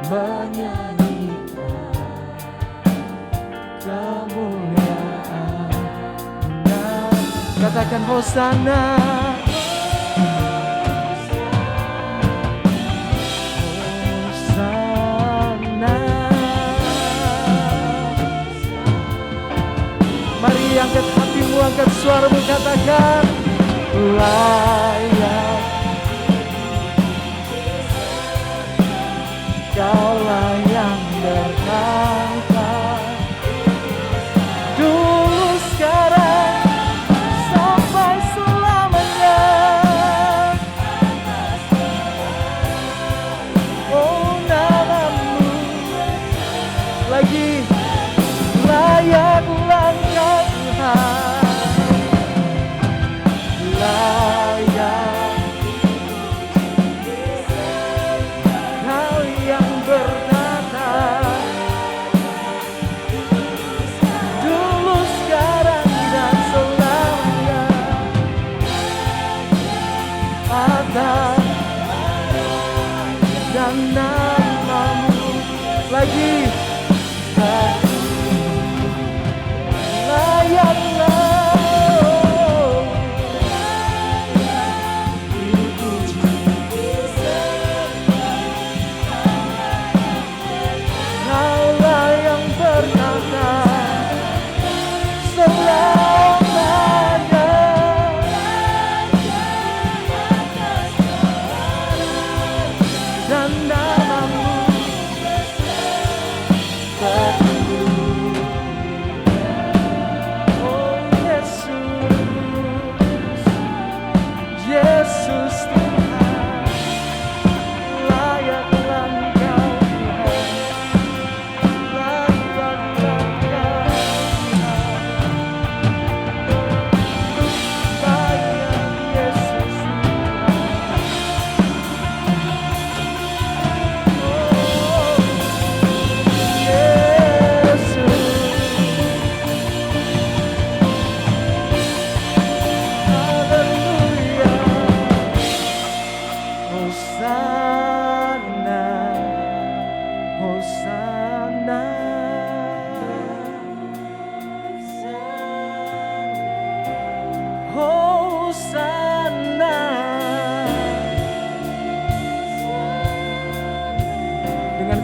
menyanyikan kemuliaan-Nya. Katakan Hosana. Mari angkat hatimu, angkat suaramu, katakan layak. Kaulah yang berkata, dulu, sekarang, sampai selamanya. Oh, namamu lagi layak langkah Tuhan, layak Kau yang berkata, dulu, sekarang, dan selamanya. Atas dan namamu lagi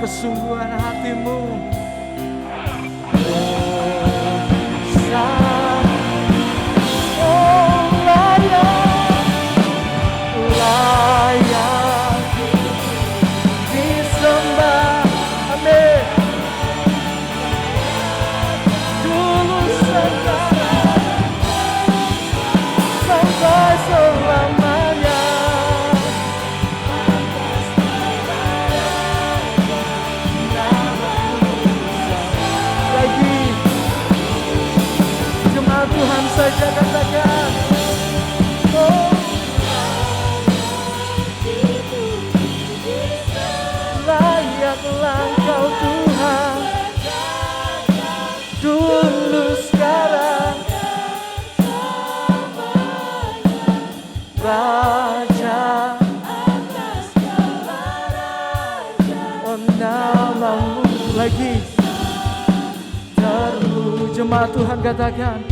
kesungguhan hatimu. Layak disembah, amin. Dulu, sekarang, sampai selamanya. Tuhan saja katakan, oh, layaklah Engkau Tuhan, dulu, sekarang, Raja atas segala raja. Oh, namamu lagi terpuji. Jemaat Tuhan katakan,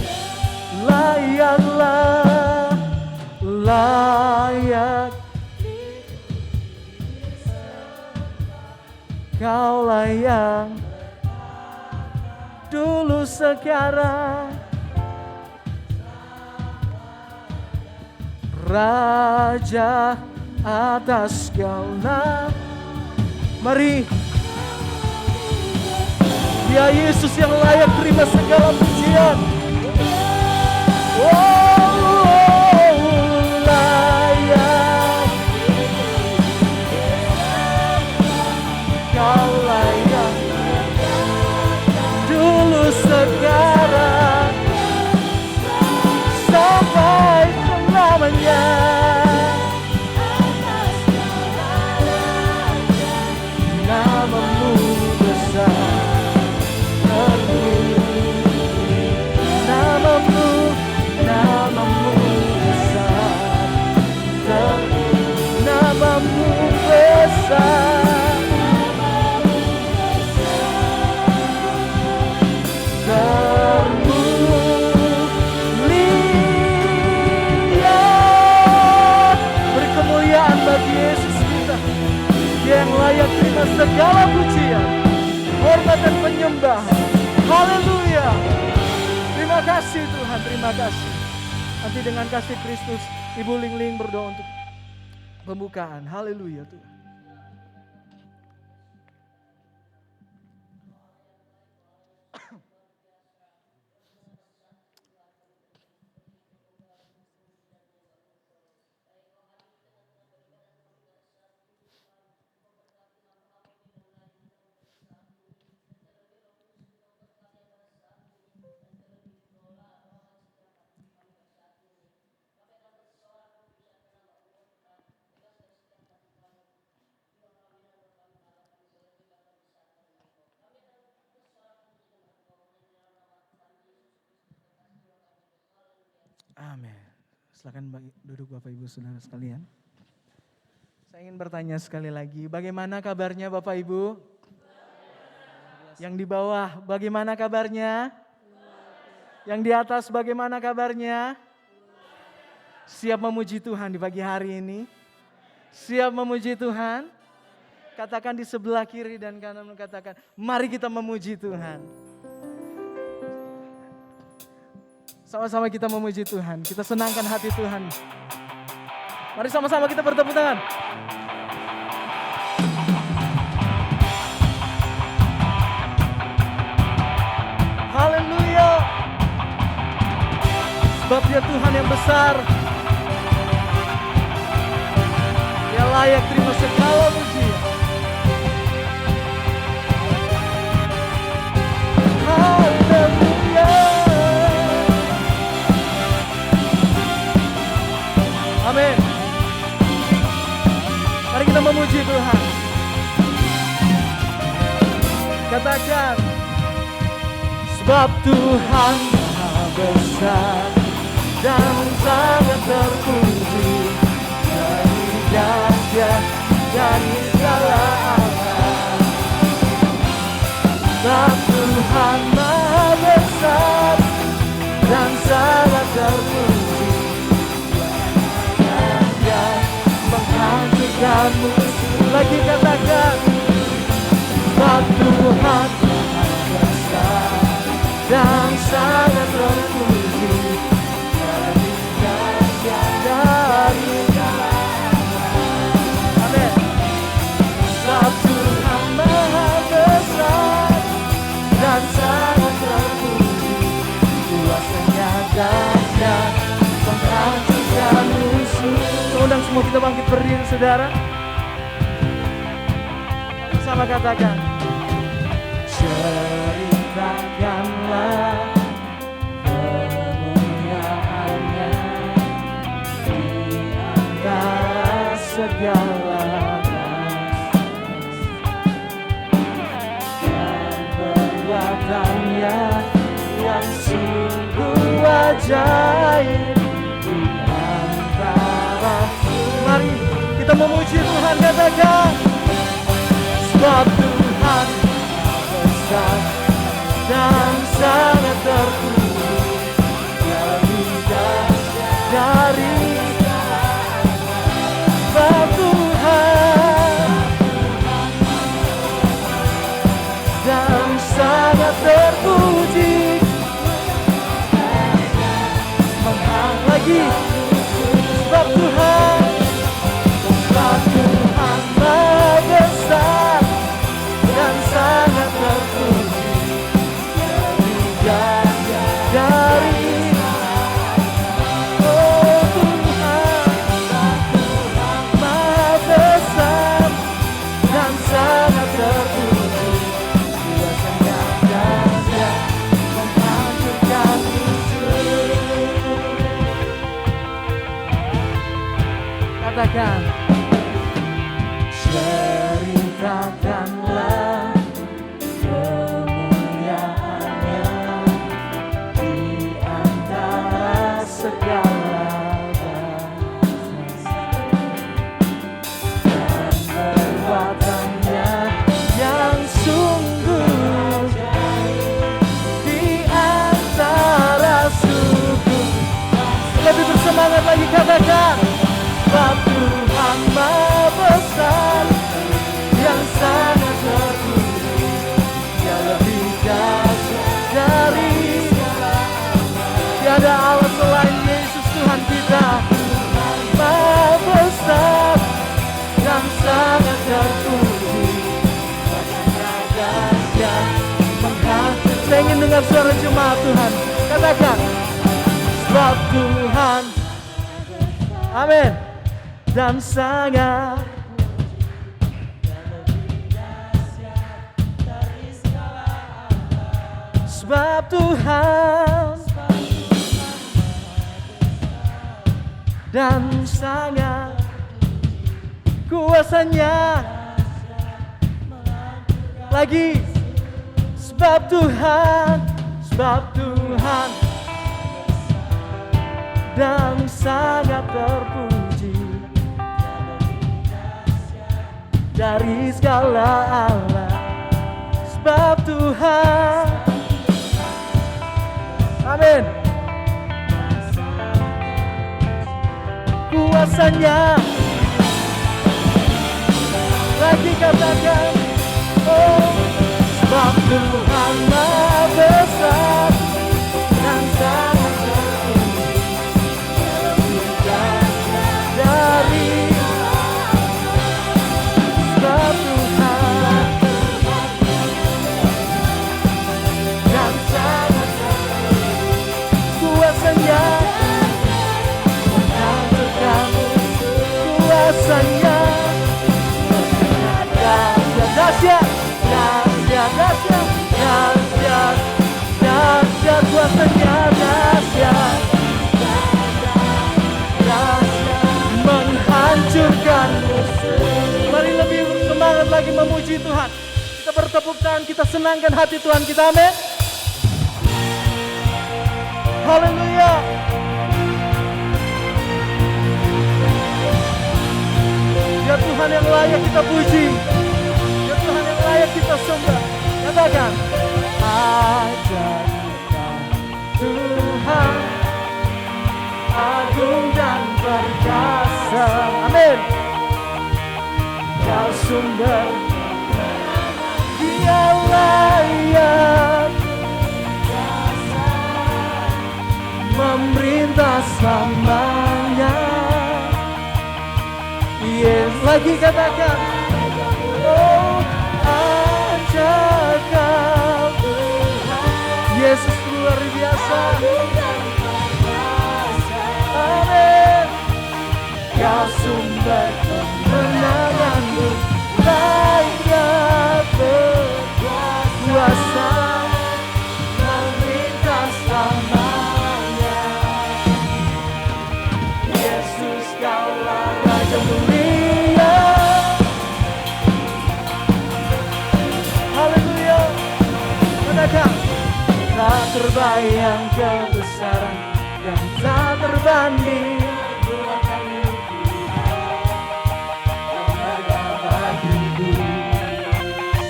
layaklah, layak Kaulah yang dulu, sekarang, Raja atas segala. Mari, Dia Yesus yang layak terima segala pujian. Layak, Kau layak, dulu, sekarang, sampai selamanya. Namamu besar, namamu besar, namamu besar, terima segala pujian, hormat dan penyembahan. Haleluya. Terima kasih Tuhan, terima kasih. Nanti dengan kasih Kristus, Ibu Ling berdoa untuk pembukaan. Haleluya Tuhan. Amin. Silakan duduk Bapak Ibu Saudara sekalian. Saya ingin bertanya sekali lagi, bagaimana kabarnya Bapak Ibu? Yang di bawah, bagaimana kabarnya? Yang di atas, bagaimana kabarnya? Siap memuji Tuhan di pagi hari ini? Siap memuji Tuhan? Katakan di sebelah kiri dan kanan, katakan, mari kita memuji Tuhan. Sama-sama kita memuji Tuhan, kita senangkan hati Tuhan. Mari sama-sama kita bertepuk tangan. Haleluya. Sebab Dia Tuhan yang besar. Dia layak terima segala pujian. Haleluya. Amin. Mari kita memuji Tuhan. Katakan, sebab Tuhan Maha besar dan sangat terpuji, dari dahsyat dari segala alam. Sebab Tuhan Maha besar dan sangat terpuji, menghancurkan musuh. Lagi katakan, sebab Tuhan Maha besar dan sangat terpuji, dari dahsyat dari segala alam. Amin. Sebab Tuhan Maha besar dan sangat terpuji, kuasanya dahsyat menghancurkan musuh. Undang semua kita bangkit berdiri saudara. Sama katakan, ceritakanlah kemuliaan-Nya di antara segala bangsa, dan perbuatan-Nya yang sungguh ajaib. Mari kita memuji Tuhan, katakan, sebab Tuhan Maha besar dan sangat terpuji, lebih dahsyat dari segala alam. Sebab Tuhan dan sangat terpuji, menghang lagi. Sebab Tuhan Maha besar dan sangat terpuji, lebih dahsyat dari oh Tuhan Maha besar dan sangat terpuji, kuasanya dahsyat menghancurkan musuh. Katakan, ceritakanlah kemuliaan-Nya di antara segala bangsa, dan perbuatan-Nya yang sungguh di antara suku. Lebih bersemangat lagi, katakan, sebab Tuhan dengar suara jemaat Tuhan. Katakan, sebab Tuhan, amin, dan sangat sebab Tuhan dan sangat kuasanya. Lagi, sebab Tuhan dan sangat terpuji dari segala Allah. Sebab Tuhan, amin, kuasanya. Lagi katakan, oh, sebab Tuhan Maha besar dan sangat terpuji dari sebab Tuhan dan sangat terpuji kuasanya. Kuasanya dahsyat, kuasanya dahsyat, menghancurkan musuh. Mari lebih semangat lagi memuji Tuhan. Kita bertepuk tangan, kita senangkan hati Tuhan kita, amin. Haleluya. Ya Tuhan yang layak kita puji, ya Tuhan yang layak kita sembah. Katakan, ajaib Tuhan, agung dan perkasa. Amin. Kau sumber, Dia layak memerintah selamanya. Yes, lagi katakan, oh, ajaib Kau Yesus luar biasa. Amin. Kau sumber kemenanganku, layak berkuasa memerintah selamanya. Yesus, Kaulah Raja mulia. Haleluya. Katakan, tak terbayang kebesaran dan tak terbanding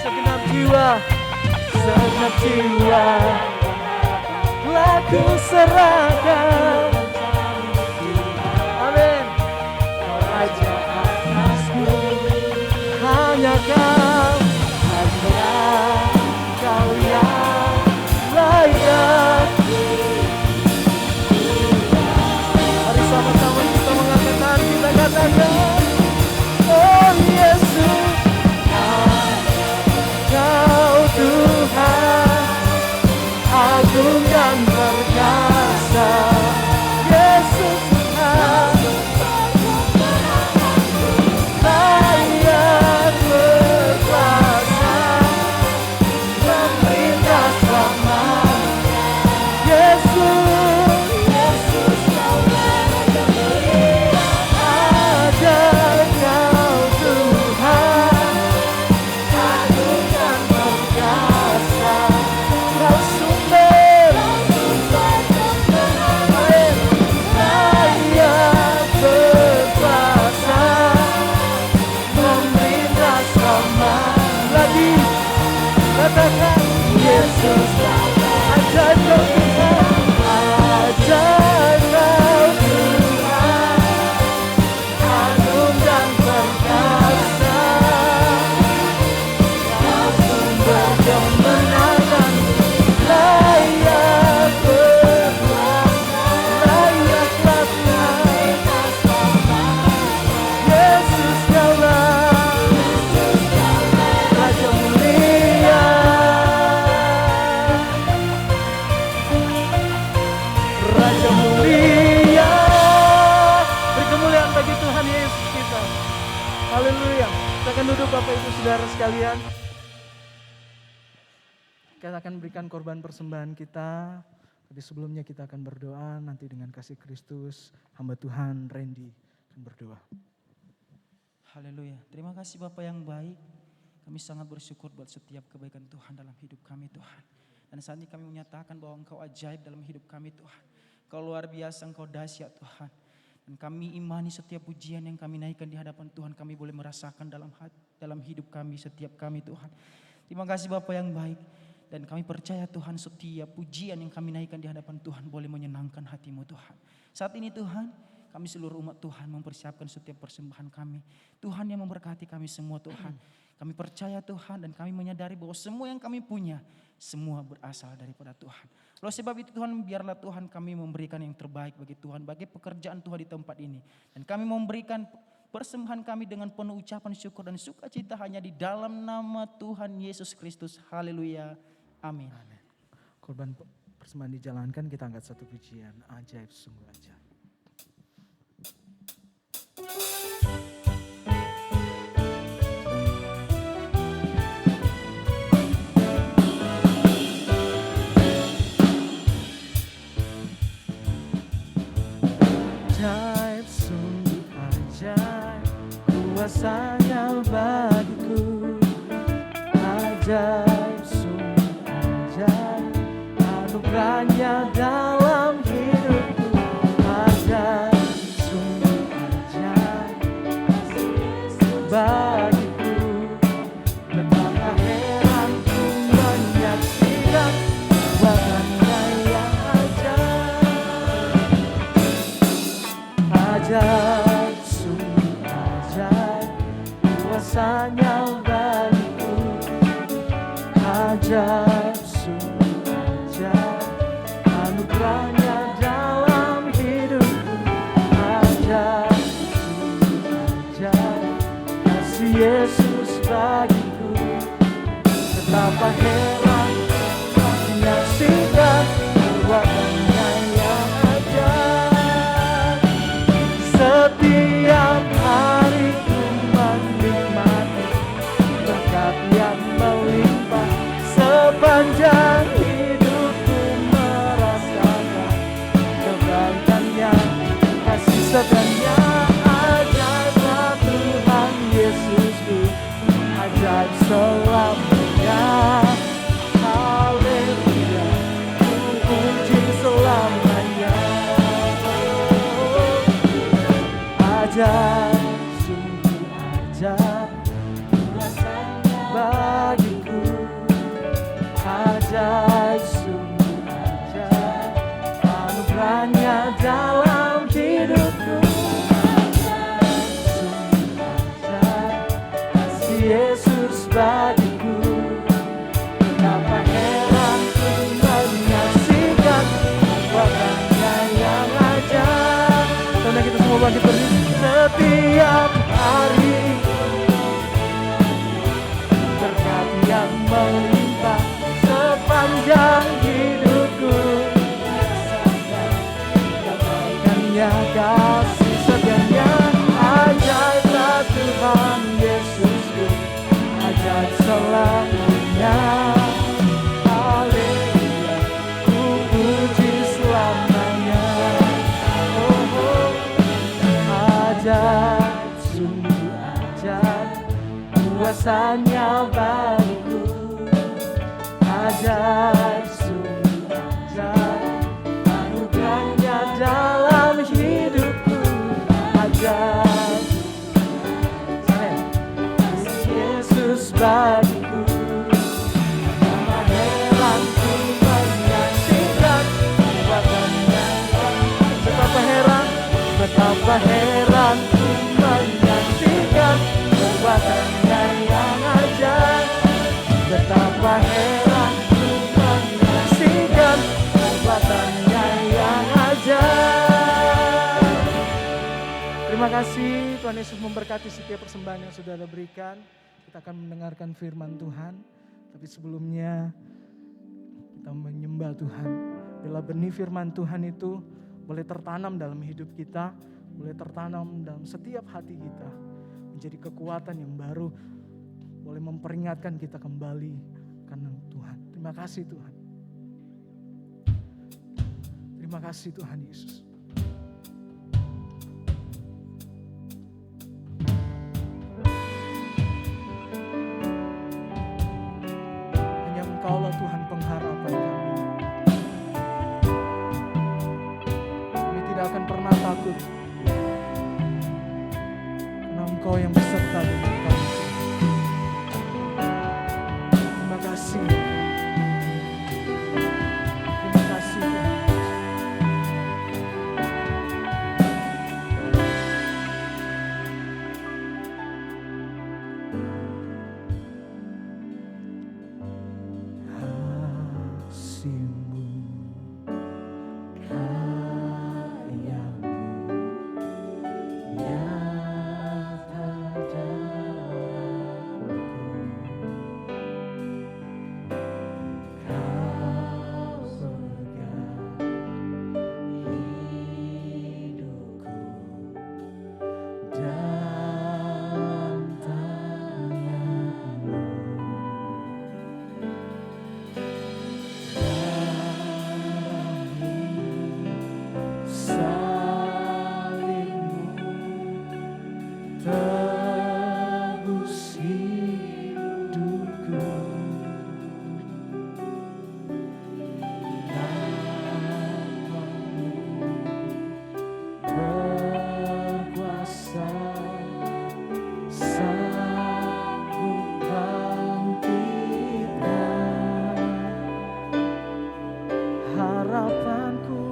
segenap jiwa telah ku serahkan. Amin. Raja atasku, hanya Kau, hanya Kau yang layak. Mari sama-sama kita mengangkat tangan, kita katakan, oh Yesus, Kau Tuhan, agung dan perkasa. Yesus Tuhan, layak berkuasa memerintah selamanya. Yesus, Kau Raja mulia. Ajaib Kau Tuhan, agung dan perkasa. Kau sumber kemenangan, layak berkuasa memerintah selamanya. Lagi katakan, Yesus, ajaib Kau Tuhan, ajaib Kau Tuhan, agung dan perkasa. Kau sumber kemenangan, layak berkuasa, layaklah Tuhan. Yesus, Kaulah Raja mulia. saudara sekalian. Kita akan berikan korban persembahan kita. Tapi sebelumnya kita akan berdoa nanti dengan kasih Kristus. Hamba Tuhan Randy akan berdoa. Haleluya. Terima kasih Bapak yang baik. Kami sangat bersyukur buat setiap kebaikan Tuhan dalam hidup kami Tuhan. Dan saat ini kami menyatakan bahwa Engkau ajaib dalam hidup kami Tuhan. Engkau luar biasa, Engkau dahsyat Tuhan. Dan kami imani setiap pujian yang kami naikkan di hadapan Tuhan, kami boleh merasakan dalam hidup kami, setiap kami Tuhan. Terima kasih Bapa yang baik. Dan kami percaya Tuhan, setiap pujian yang kami naikkan di hadapan Tuhan boleh menyenangkan hati-Mu Tuhan. Saat ini Tuhan, kami seluruh umat Tuhan mempersiapkan setiap persembahan kami. Tuhan yang memberkati kami semua Tuhan. Kami percaya Tuhan dan kami menyadari bahwa semua yang kami punya, semua berasal daripada Tuhan. Oleh sebab itu Tuhan, biarlah Tuhan kami memberikan yang terbaik bagi Tuhan, bagi pekerjaan Tuhan di tempat ini. Dan kami memberikan persembahan kami dengan penuh ucapan syukur dan sukacita hanya di dalam nama Tuhan Yesus Kristus. Haleluya. Amin. Korban persembahan dijalankan, kita angkat satu pujian. Ajaib, sungguh ajaib. Ajaib, sungguh ajaib, kuasanya bagiku. Ajaib, sungguh ajaib, anugerahnya dalam hidupku. Ajaib, sungguh ajaib, bagiku. Betapa heran ku menyaksikan kuasanya yang ajaib. Ajaib, sungguh ajaib, kuasanya bagiku. Ajaib, sungguh ajaib, anugerahnya dalam hidupku. Ajaib, sungguh ajaib, kasih Yesus bagiku. Betapa heran menyaksikan perbuatannya yang ajaib. Setiap hari ku menikmati berkat yang melimpah. Sepanjang hidupku merasakan kebaikannya, kasih setianya. Ajaiblah Tuhan Yesusku, ajaib selamanya. Haleluya, ku puji selamanya. Ajaib, sungguh ajaib, kuasanya bagiku. Ajaib, sungguh ajaib, anugerahnya dalam hidupku. Ajaib, sungguh ajaib, kasih Yesus bagiku. Betapa heran ku menyaksikan perbuatannya yang ajaib. Karena kita semua bangkit berdiri. Setiap hari berkat yang melimpah. Sepanjang hidupku kebaikannya, kasih setianya. Ajaiblah Tuhan Yesusku, ajaib selamanya. Haleluya, ku puji selamanya. Oh, oh. Ajaib, sungguh ajaib, kuasanya bagiku. Ajaib, sungguh ajaib, anugerahnya dalam hidupku. Ajaib, kasih Yesus bagiku. Betapa heran ku menyaksikan perbuatannya. Betapa heran, betapa heran ku menyaksikan perbuatannya yang ajaib. Betapa heran ku menyaksikan perbuatannya yang ajaib. Terima kasih, Tuhan Yesus memberkati setiap persembahan yang sudah Anda berikan. Kita akan mendengarkan firman Tuhan. Tapi sebelumnya kita menyembah Tuhan. Bila benih firman Tuhan itu boleh tertanam dalam hidup kita, boleh tertanam dalam setiap hati kita, menjadi kekuatan yang baru boleh memperingatkan kita kembali karena Tuhan. Terima kasih Tuhan. Terima kasih Tuhan Yesus. Hanya Engkaulah Tuhan pengharapan kami. Kami tidak akan pernah takut. Karena Engkau yang beserta dengan kami. Terima kasih. Terima kasih Tuhan. Kasih-Mu, karya-Mu nyata dalamku. Kau pegang hidupku dalam tangan-Mu. Tebus hidupku, namamu berkuasa, sanggup bangkitkan harapanku,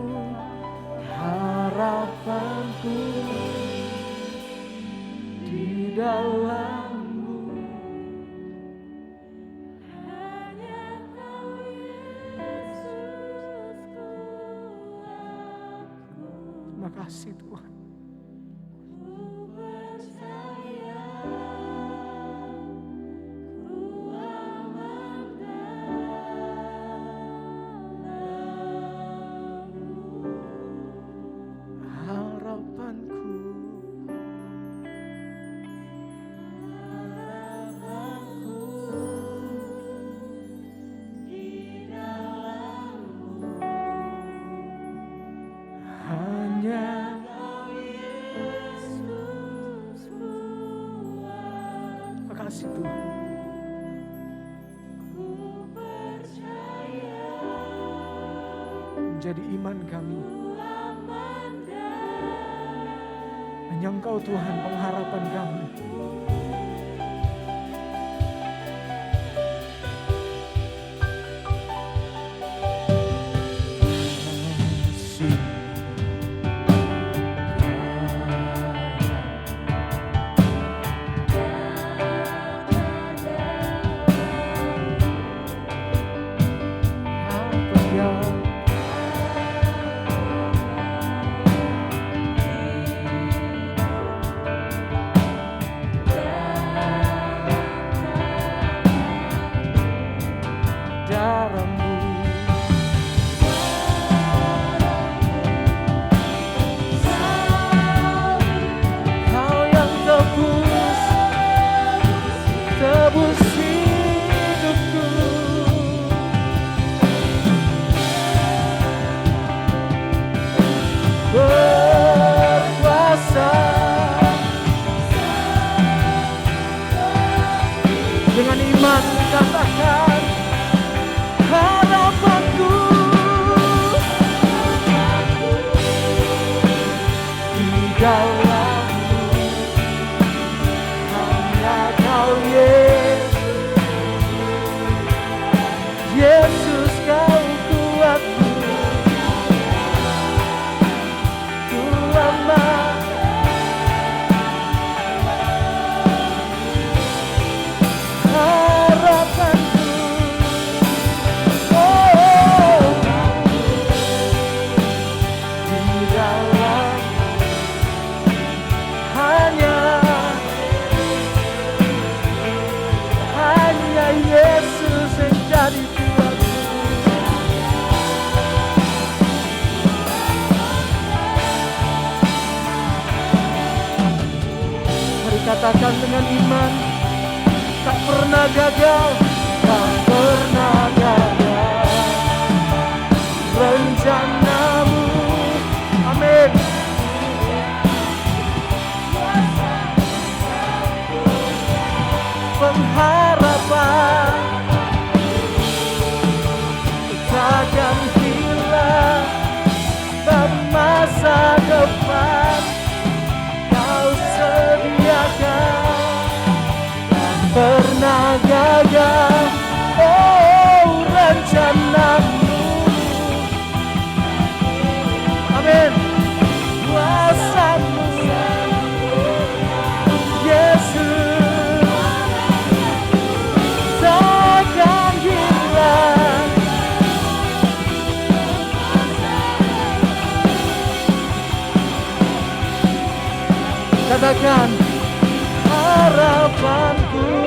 harapanku di dalam-Mu. Hanya Kau Yesus Tuhanku. Terima kasih Tuhan. Ku percaya, ku aman dalam-Mu. Harapanku, hanya Kau Yesus Tuhan. Terima kasih Tuhan. Ku percaya, menjadi iman kami. Hanya Engkau Tuhan pengharapan kami. Dengan iman katakan harapanku di dalam-Mu. Hanya Kau Yesus Kau kuatku, ku aman. Harapanku gagal, tak pernah gagal rencanamu. Amin. Pengharapan takkan hilang, dan masa depan Kau sediakan, tak pernah gagal. Oh, rencanamu. Amin. Kuasamu Yesus takkan hilang. Katakan harapanku.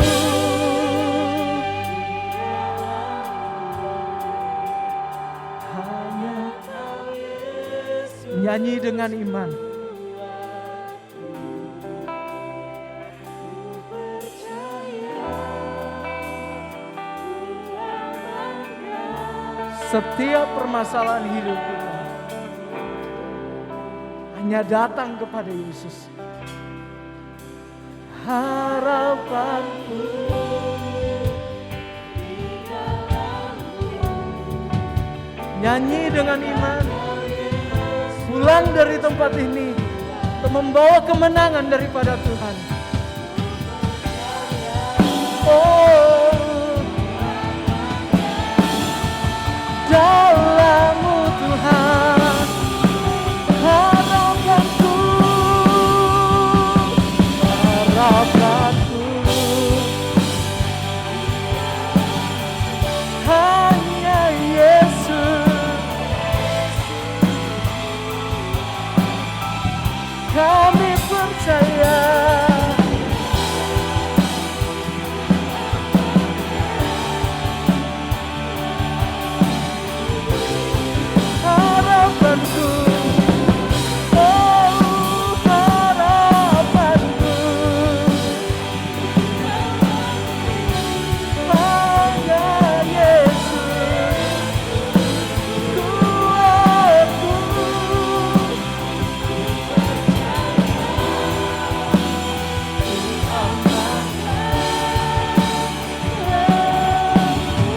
Hanya nyanyi dengan iman. Setiap permasalahan hidup kita hanya datang kepada Yesus. Harapanku nyanyi dengan iman. Pulang dari tempat ini untuk membawa kemenangan daripada Tuhan. Oh, dalam-Mu Tuhan harapanku, harapanku hanya Yesus. Kami percaya harapanku, oh harapanku hanya Yesus. Kuatku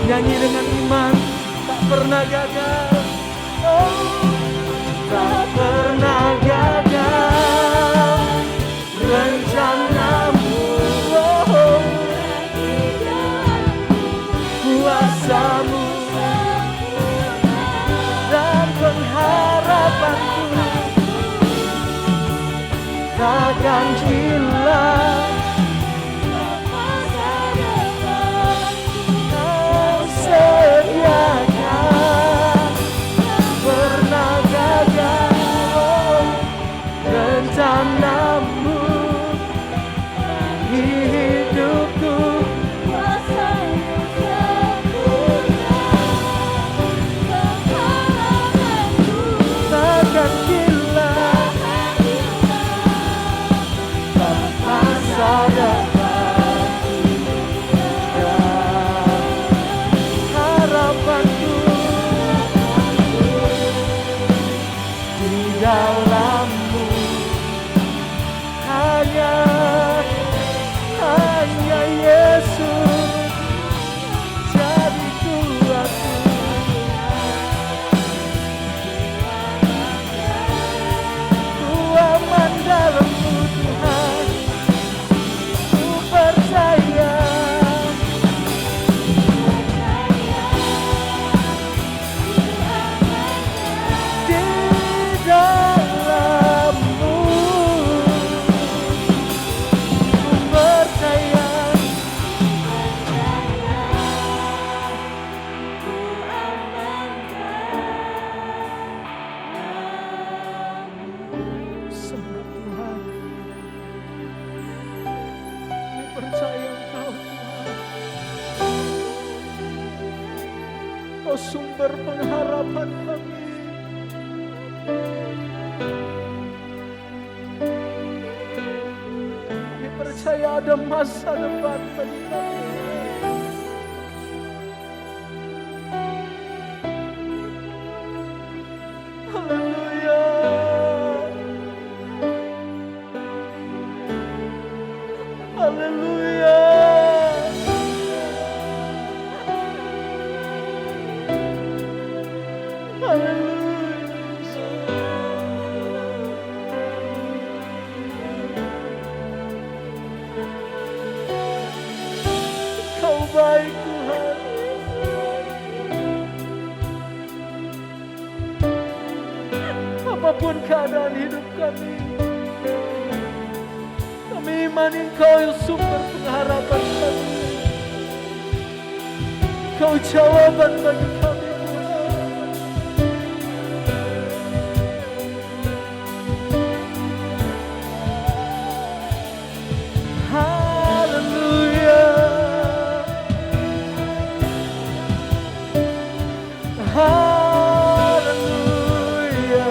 nyanyi dengan iman, tak pernah gagal. Oh, tak pernah gagal rencanamu. Oh, kuasamu dan pengharapanku takkan hilang. Kau sediakan, pernah gagal. Oh, rencanamu di hidupku takkan hilang, dan masa depan harapanku di dalam-Mu. Hanya Yesus jadi kuatku. Ku aman dalam-Mu Tuhan, ku percaya. Di dalam-Mu ku percaya. Sembah Tuhan, kami percaya Engkau Tuhan. Oh, sumber pengharapan kami. Kami percaya ada masa depan bagi kami. apapun keadaan hidup kami. Kami imani Engkau sumber pengharapan kami. Engkau jawaban bagi kami, Tuhan. Haleluya. Haleluya.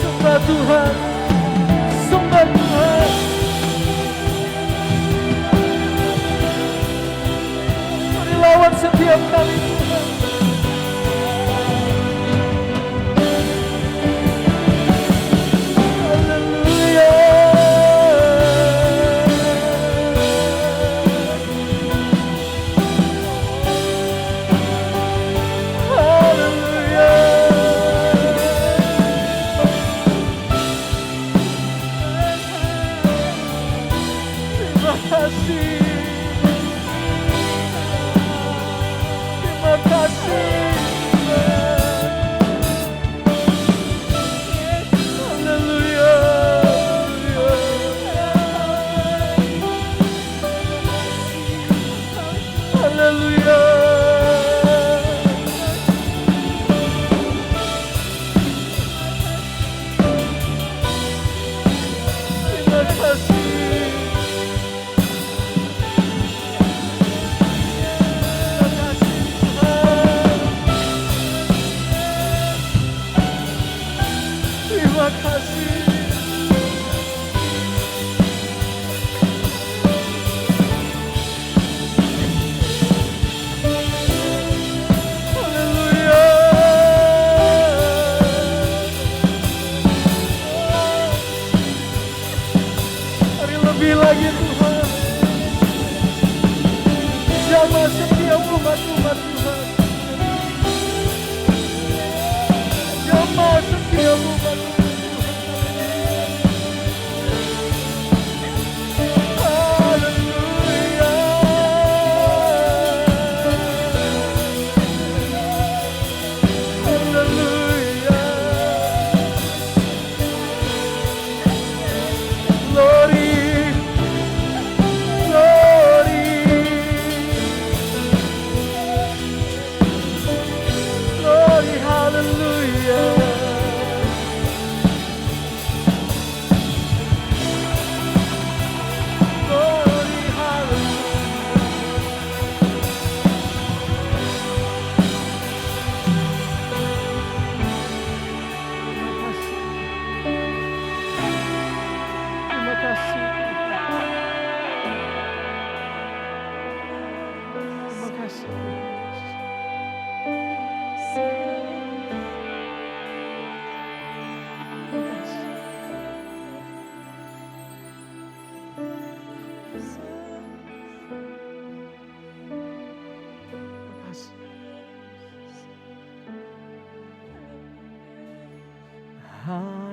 Sembah Tuhan, sembah Tuhan. Mari lawan setiap kali Tuhan. Haleluya. Haleluya. Terima kasih. Terima kasih. Haleluya. Haleluya. Terima kasih. Terima kasih. Haleluya. Hari lebih lagi Tuhan. Jamah setiap umat-umat Tuhan. Jamah setiap umat-umat Tuhan. Haleluya. Haleluya. Glory. Glory. Glory. Hallelujah. Glory. Hallelujah. Terima kasih. Terima kasih. Terima kasih.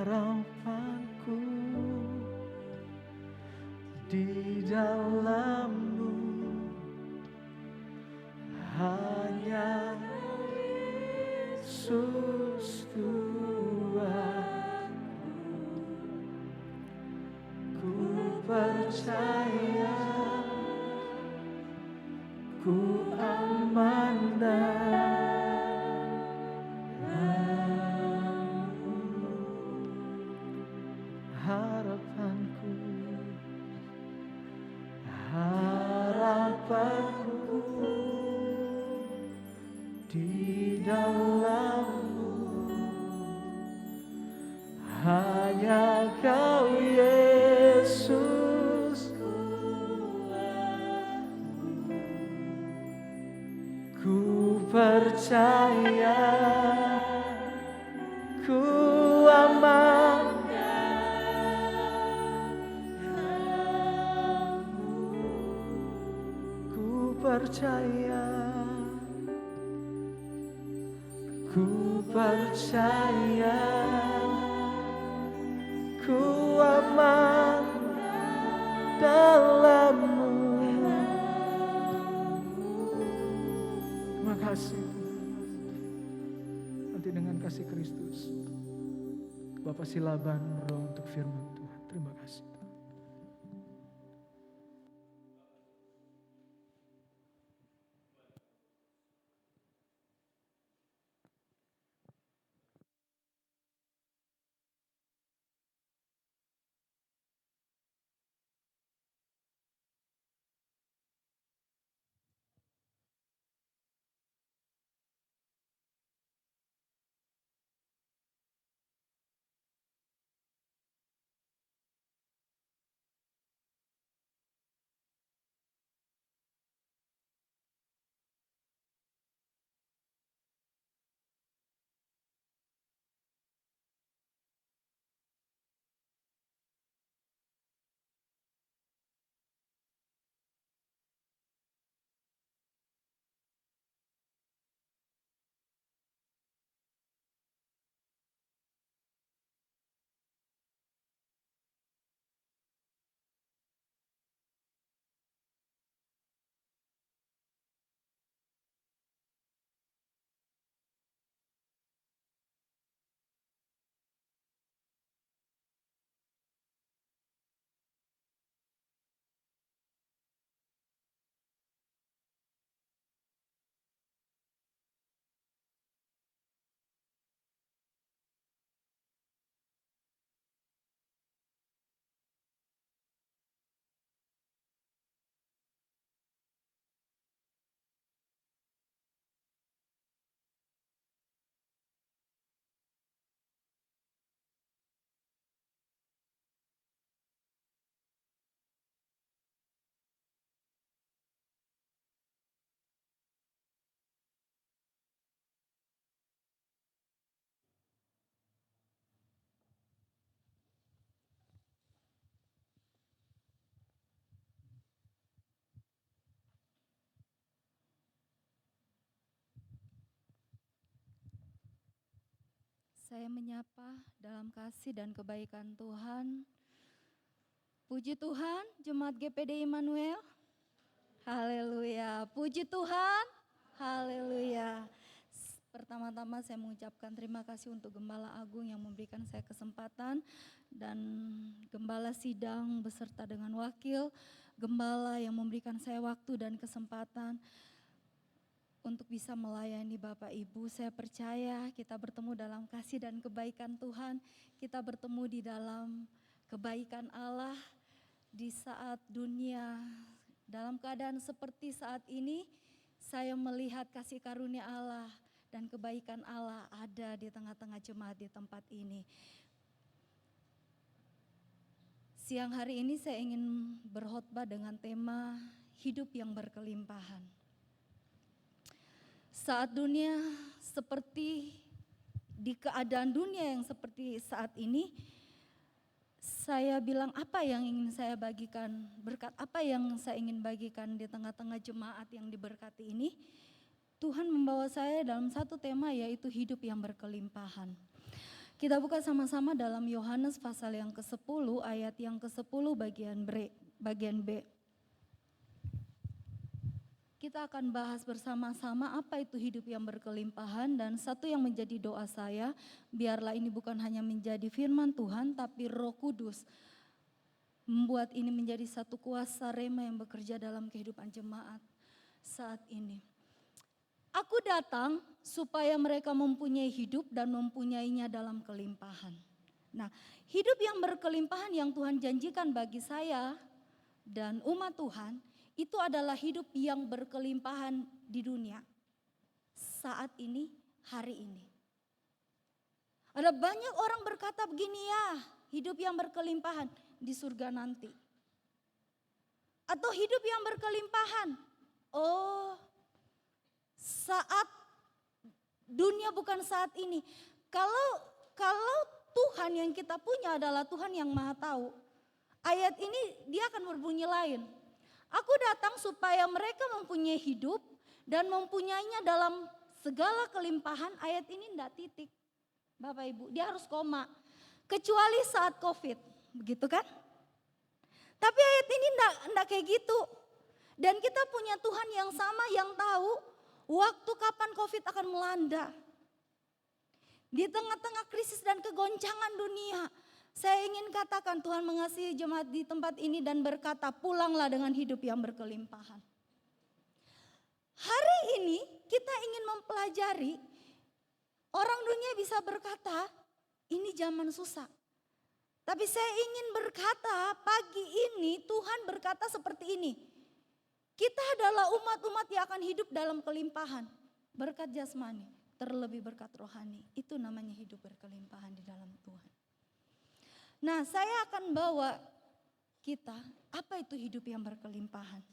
Harapanku di dalam-Mu hanya Yesus Tuhan. Ku percaya, ku aman dalam-Mu. Harapanku, harapanku di dalam-Mu hanya Kau Yesus. Ku percaya, ku aman. Ku percaya, Ku percaya, ku aman dalam-Mu. Terima kasih. Nanti dengan kasih Kristus, Bapak silaban berdoa untuk firman Tuhan. Terima kasih. Saya menyapa dalam kasih dan kebaikan Tuhan. Puji Tuhan, Jemaat GPD Immanuel. Haleluya. Puji Tuhan. Haleluya. Pertama-tama saya mengucapkan terima kasih untuk Gembala Agung yang memberikan saya kesempatan dan Gembala Sidang beserta dengan wakil Gembala yang memberikan saya waktu dan kesempatan untuk bisa melayani Bapak Ibu. Saya percaya kita bertemu dalam kasih dan kebaikan Tuhan. Kita bertemu di dalam kebaikan Allah di saat dunia dalam keadaan seperti saat ini. Saya melihat kasih karunia Allah dan kebaikan Allah ada di tengah-tengah jemaat di tempat ini. Siang hari ini saya ingin berkhotbah dengan tema hidup yang berkelimpahan. Saat dunia seperti di keadaan dunia yang seperti saat ini, saya bilang apa yang ingin saya bagikan, berkat apa yang saya ingin bagikan di tengah-tengah jemaat yang diberkati ini. Tuhan membawa saya dalam satu tema yaitu hidup yang berkelimpahan. Kita buka sama-sama dalam Yohanes pasal yang ke-10 ayat yang ke-10 bagian B. Kita akan bahas bersama-sama apa itu hidup yang berkelimpahan dan satu yang menjadi doa saya, biarlah ini bukan hanya menjadi firman Tuhan tapi Roh Kudus membuat ini menjadi satu kuasa rema yang bekerja dalam kehidupan jemaat saat ini. Aku datang supaya mereka mempunyai hidup dan mempunyainya dalam kelimpahan. Nah, hidup yang berkelimpahan yang Tuhan janjikan bagi saya dan umat Tuhan, itu adalah hidup yang berkelimpahan di dunia. Saat ini, hari ini. Ada banyak orang berkata begini ya, hidup yang berkelimpahan di surga nanti. Atau hidup yang berkelimpahan, oh saat dunia bukan saat ini. Kalau Tuhan yang kita punya adalah Tuhan yang Maha Tahu. Ayat ini dia akan berbunyi lain. Aku datang supaya mereka mempunyai hidup dan mempunyainya dalam segala kelimpahan, ayat ini enggak titik. Bapak Ibu, dia harus koma. Kecuali saat COVID, begitu kan? Tapi ayat ini enggak kayak gitu. Dan kita punya Tuhan yang sama yang tahu waktu kapan COVID akan melanda. Di tengah-tengah krisis dan kegoncangan dunia, saya ingin katakan Tuhan mengasihi jemaat di tempat ini dan berkata, pulanglah dengan hidup yang berkelimpahan. Hari ini kita ingin mempelajari, orang dunia bisa berkata, ini zaman susah. Tapi saya ingin berkata, pagi ini Tuhan berkata seperti ini. Kita adalah umat-umat yang akan hidup dalam kelimpahan. Berkat jasmani, terlebih berkat rohani. Itu namanya hidup berkelimpahan di dalam Tuhan. Nah, saya akan bawa kita, apa itu hidup yang berkelimpahan.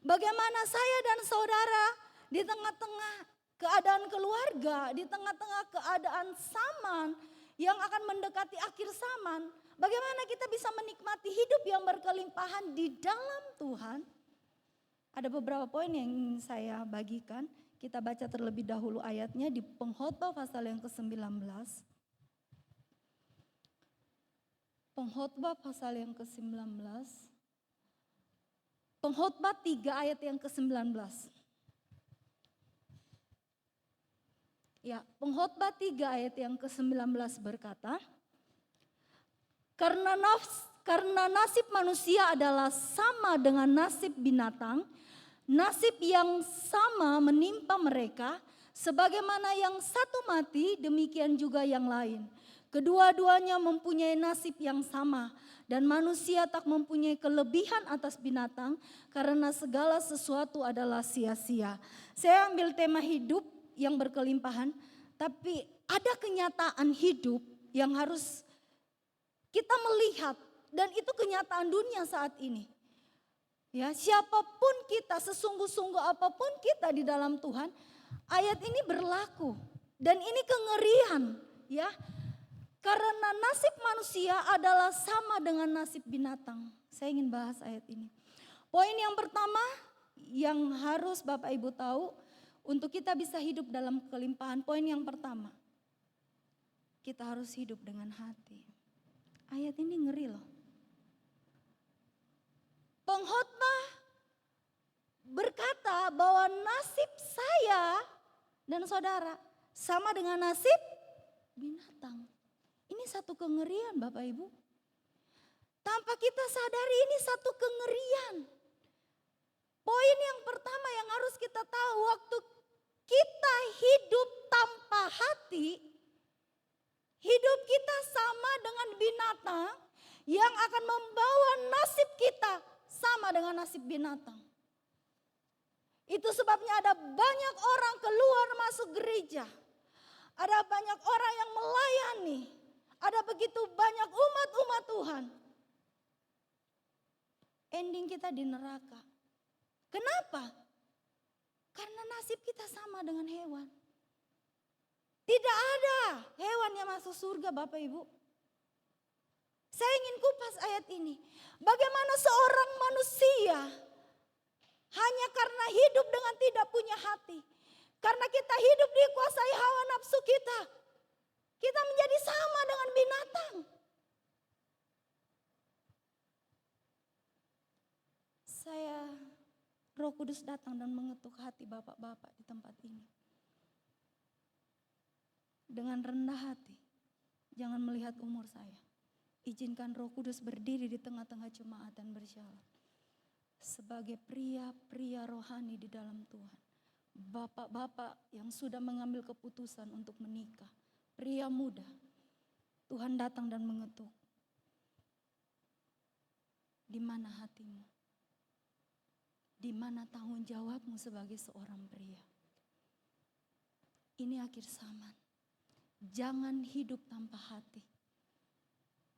Bagaimana saya dan saudara di tengah-tengah keadaan keluarga, di tengah-tengah keadaan zaman yang akan mendekati akhir zaman. Bagaimana kita bisa menikmati hidup yang berkelimpahan di dalam Tuhan. Ada beberapa poin yang ingin saya bagikan. Kita baca terlebih dahulu ayatnya di Pengkhotbah pasal yang ke-19. Pengkhotbah pasal yang ke-19. Pengkhotbah 3 ayat yang ke-19. Ya, Pengkhotbah 3 ayat yang ke-19 berkata, karena nasib manusia adalah sama dengan nasib binatang, nasib yang sama menimpa mereka, sebagaimana yang satu mati, demikian juga yang lain. Kedua-duanya mempunyai nasib yang sama, dan manusia tak mempunyai kelebihan atas binatang, karena segala sesuatu adalah sia-sia. Saya ambil tema hidup yang berkelimpahan, tapi ada kenyataan hidup yang harus kita melihat, dan itu kenyataan dunia saat ini. Ya, siapapun kita, sesungguh-sungguh apapun kita di dalam Tuhan, ayat ini berlaku. Dan ini kengerian, ya. Karena nasib manusia adalah sama dengan nasib binatang. Saya ingin bahas ayat ini. Poin yang pertama yang harus Bapak Ibu tahu untuk kita bisa hidup dalam kelimpahan. Poin yang pertama, kita harus hidup dengan hati. Ayat ini ngeri loh. Pengkhotbah berkata bahwa nasib saya dan saudara sama dengan nasib binatang. Ini satu kengerian Bapak Ibu. Tanpa kita sadari ini satu kengerian. Poin yang pertama yang harus kita tahu, waktu kita hidup tanpa hati, hidup kita sama dengan binatang yang akan membawa nasib kita sama dengan nasib binatang. Itu sebabnya ada banyak orang keluar masuk gereja. Ada banyak orang yang melayani. Ada begitu banyak umat-umat Tuhan. Ending kita di neraka. Kenapa? Karena nasib kita sama dengan hewan. Tidak ada hewan yang masuk surga Bapak Ibu. Saya ingin kupas ayat ini. Bagaimana seorang manusia hanya karena hidup dengan tidak punya hati. Karena kita hidup dikuasai hawa nafsu kita. Kita menjadi sama dengan binatang. Roh Kudus datang dan mengetuk hati bapak-bapak di tempat ini. Dengan rendah hati, jangan melihat umur saya. Izinkan Roh Kudus berdiri di tengah-tengah jemaat dan berjalan. Sebagai pria-pria rohani di dalam Tuhan. Bapak-bapak yang sudah mengambil keputusan untuk menikah. Pria muda. Tuhan datang dan mengetuk. Di mana hatimu? Di mana tanggung jawabmu sebagai seorang pria? Ini akhir zaman. Jangan hidup tanpa hati.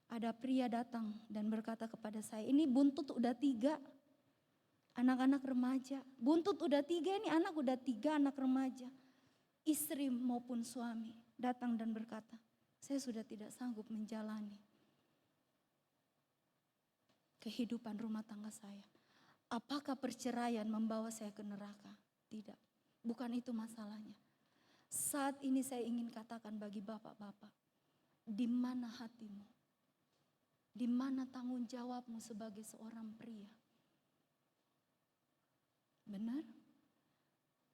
Ada pria datang dan berkata kepada saya, ini buntut udah 3, anak-anak remaja. Buntut udah 3, ini anak udah 3 anak remaja. Istri maupun suami datang dan berkata, saya sudah tidak sanggup menjalani kehidupan rumah tangga saya. Apakah perceraian membawa saya ke neraka? Tidak, bukan itu masalahnya. Saat ini saya ingin katakan bagi bapak-bapak, di mana hatimu? Di mana tanggung jawabmu sebagai seorang pria? Benar?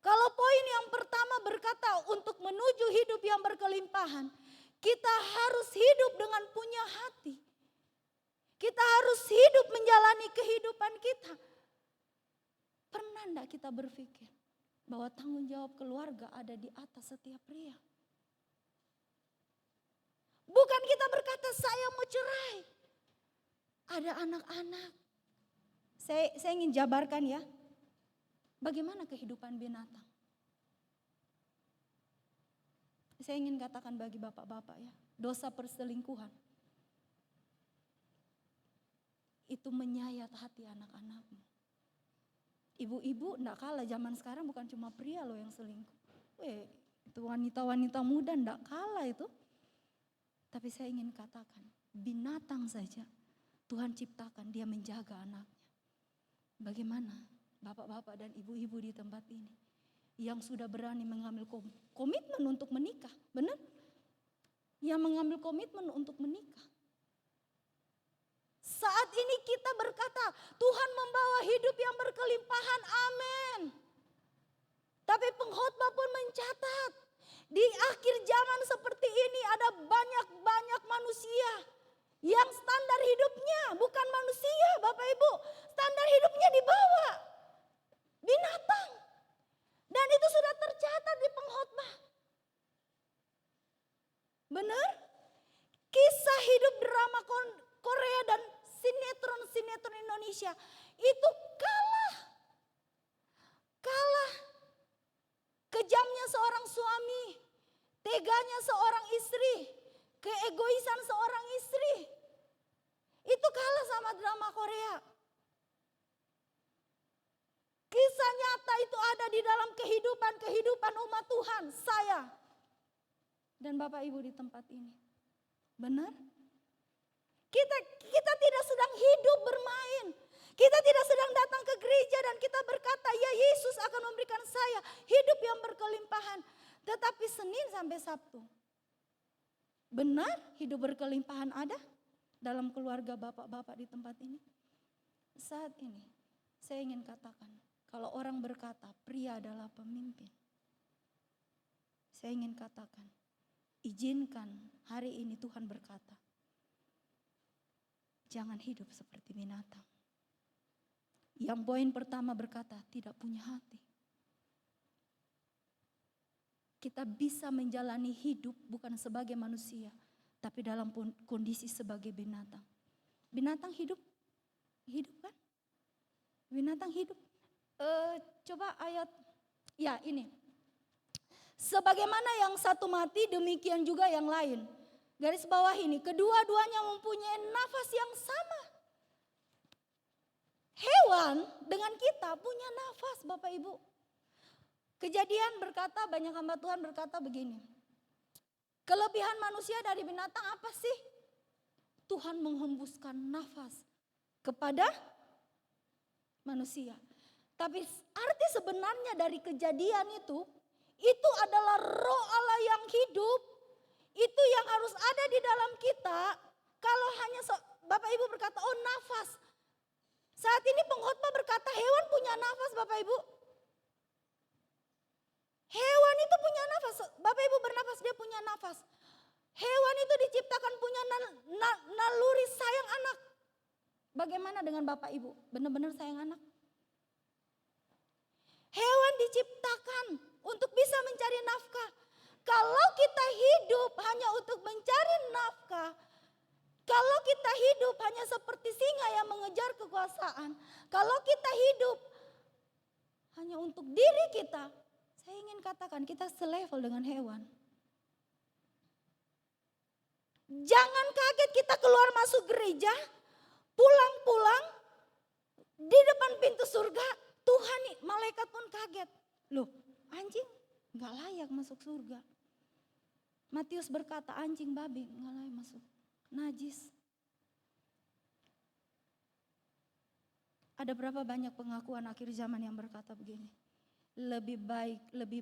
Kalau poin yang pertama berkata untuk menuju hidup yang berkelimpahan, kita harus hidup dengan punya hati. Kita harus hidup menjalani kehidupan kita. Pernah enggak kita berpikir bahwa tanggung jawab keluarga ada di atas setiap pria? Bukan kita berkata saya mau cerai. Ada anak-anak. Saya ingin jabarkan ya. Bagaimana kehidupan binatang? Saya ingin katakan bagi bapak-bapak ya. Dosa perselingkuhan. Itu menyayat hati anak-anakmu. Ibu-ibu enggak kalah, zaman sekarang bukan cuma pria loh yang selingkuh. Itu wanita-wanita muda enggak kalah itu. Tapi saya ingin katakan, binatang saja Tuhan ciptakan dia menjaga anaknya. Bagaimana bapak-bapak dan ibu-ibu di tempat ini yang sudah berani mengambil komitmen untuk menikah, benar? Yang mengambil komitmen untuk menikah. Saat ini kita berkata, Tuhan membawa hidup yang berkelimpahan, amin. Tapi pengkhotbah pun mencatat, di akhir zaman seperti ini ada banyak manusia yang standar hidupnya bukan manusia, Bapak Ibu. Standar hidupnya di bawah binatang. Dan itu sudah tercatat di pengkhotbah. Benar? Kisah hidup drama Korea dan sinetron Indonesia itu kalah. Kejamnya seorang suami, teganya seorang istri, keegoisan seorang istri. Itu kalah sama drama Korea. Kisah nyata itu ada di dalam kehidupan umat Tuhan, saya dan Bapak Ibu di tempat ini. Benar? Kita tidak sedang hidup bermain. Kita tidak sedang datang ke gereja dan kita berkata, ya Yesus akan memberikan saya hidup yang berkelimpahan. Tetapi Senin sampai Sabtu. Benar hidup berkelimpahan ada dalam keluarga bapak-bapak di tempat ini? Saat ini saya ingin katakan, kalau orang berkata pria adalah pemimpin. Saya ingin katakan, izinkan hari ini Tuhan berkata, jangan hidup seperti binatang. Yang poin pertama berkata tidak punya hati. Kita bisa menjalani hidup bukan sebagai manusia, tapi dalam kondisi sebagai binatang. Binatang hidup kan? Binatang hidup. Coba ayat, ya ini. Sebagaimana yang satu mati, demikian juga yang lain. Garis bawah ini, kedua-duanya mempunyai nafas yang sama. Hewan dengan kita punya nafas, Bapak Ibu. Kejadian berkata, banyak hamba Tuhan berkata begini. Kelebihan manusia dari binatang apa sih? Tuhan menghembuskan nafas kepada manusia. Tapi arti sebenarnya dari kejadian itu adalah roh Allah yang hidup. Itu yang harus ada di dalam kita. Kalau hanya Bapak Ibu berkata, oh nafas. Saat ini pengkhotbah berkata hewan punya nafas Bapak Ibu. Hewan itu punya nafas. Bapak Ibu bernafas, dia punya nafas. Hewan itu diciptakan punya naluri sayang anak. Bagaimana dengan Bapak Ibu? Benar-benar sayang anak? Hewan diciptakan untuk bisa mencari nafkah. Kalau kita hidup hanya untuk mencari nafkah, kalau kita hidup hanya seperti singa yang mengejar kekuasaan, kalau kita hidup hanya untuk diri kita, saya ingin katakan kita selevel dengan hewan. Jangan kaget kita keluar masuk gereja, pulang-pulang di depan pintu surga, Tuhan nih malaikat pun kaget. Loh anjing gak layak masuk surga. Matius berkata anjing babi gak layak masuk. Najis. Ada berapa banyak pengakuan akhir zaman yang berkata begini. lebih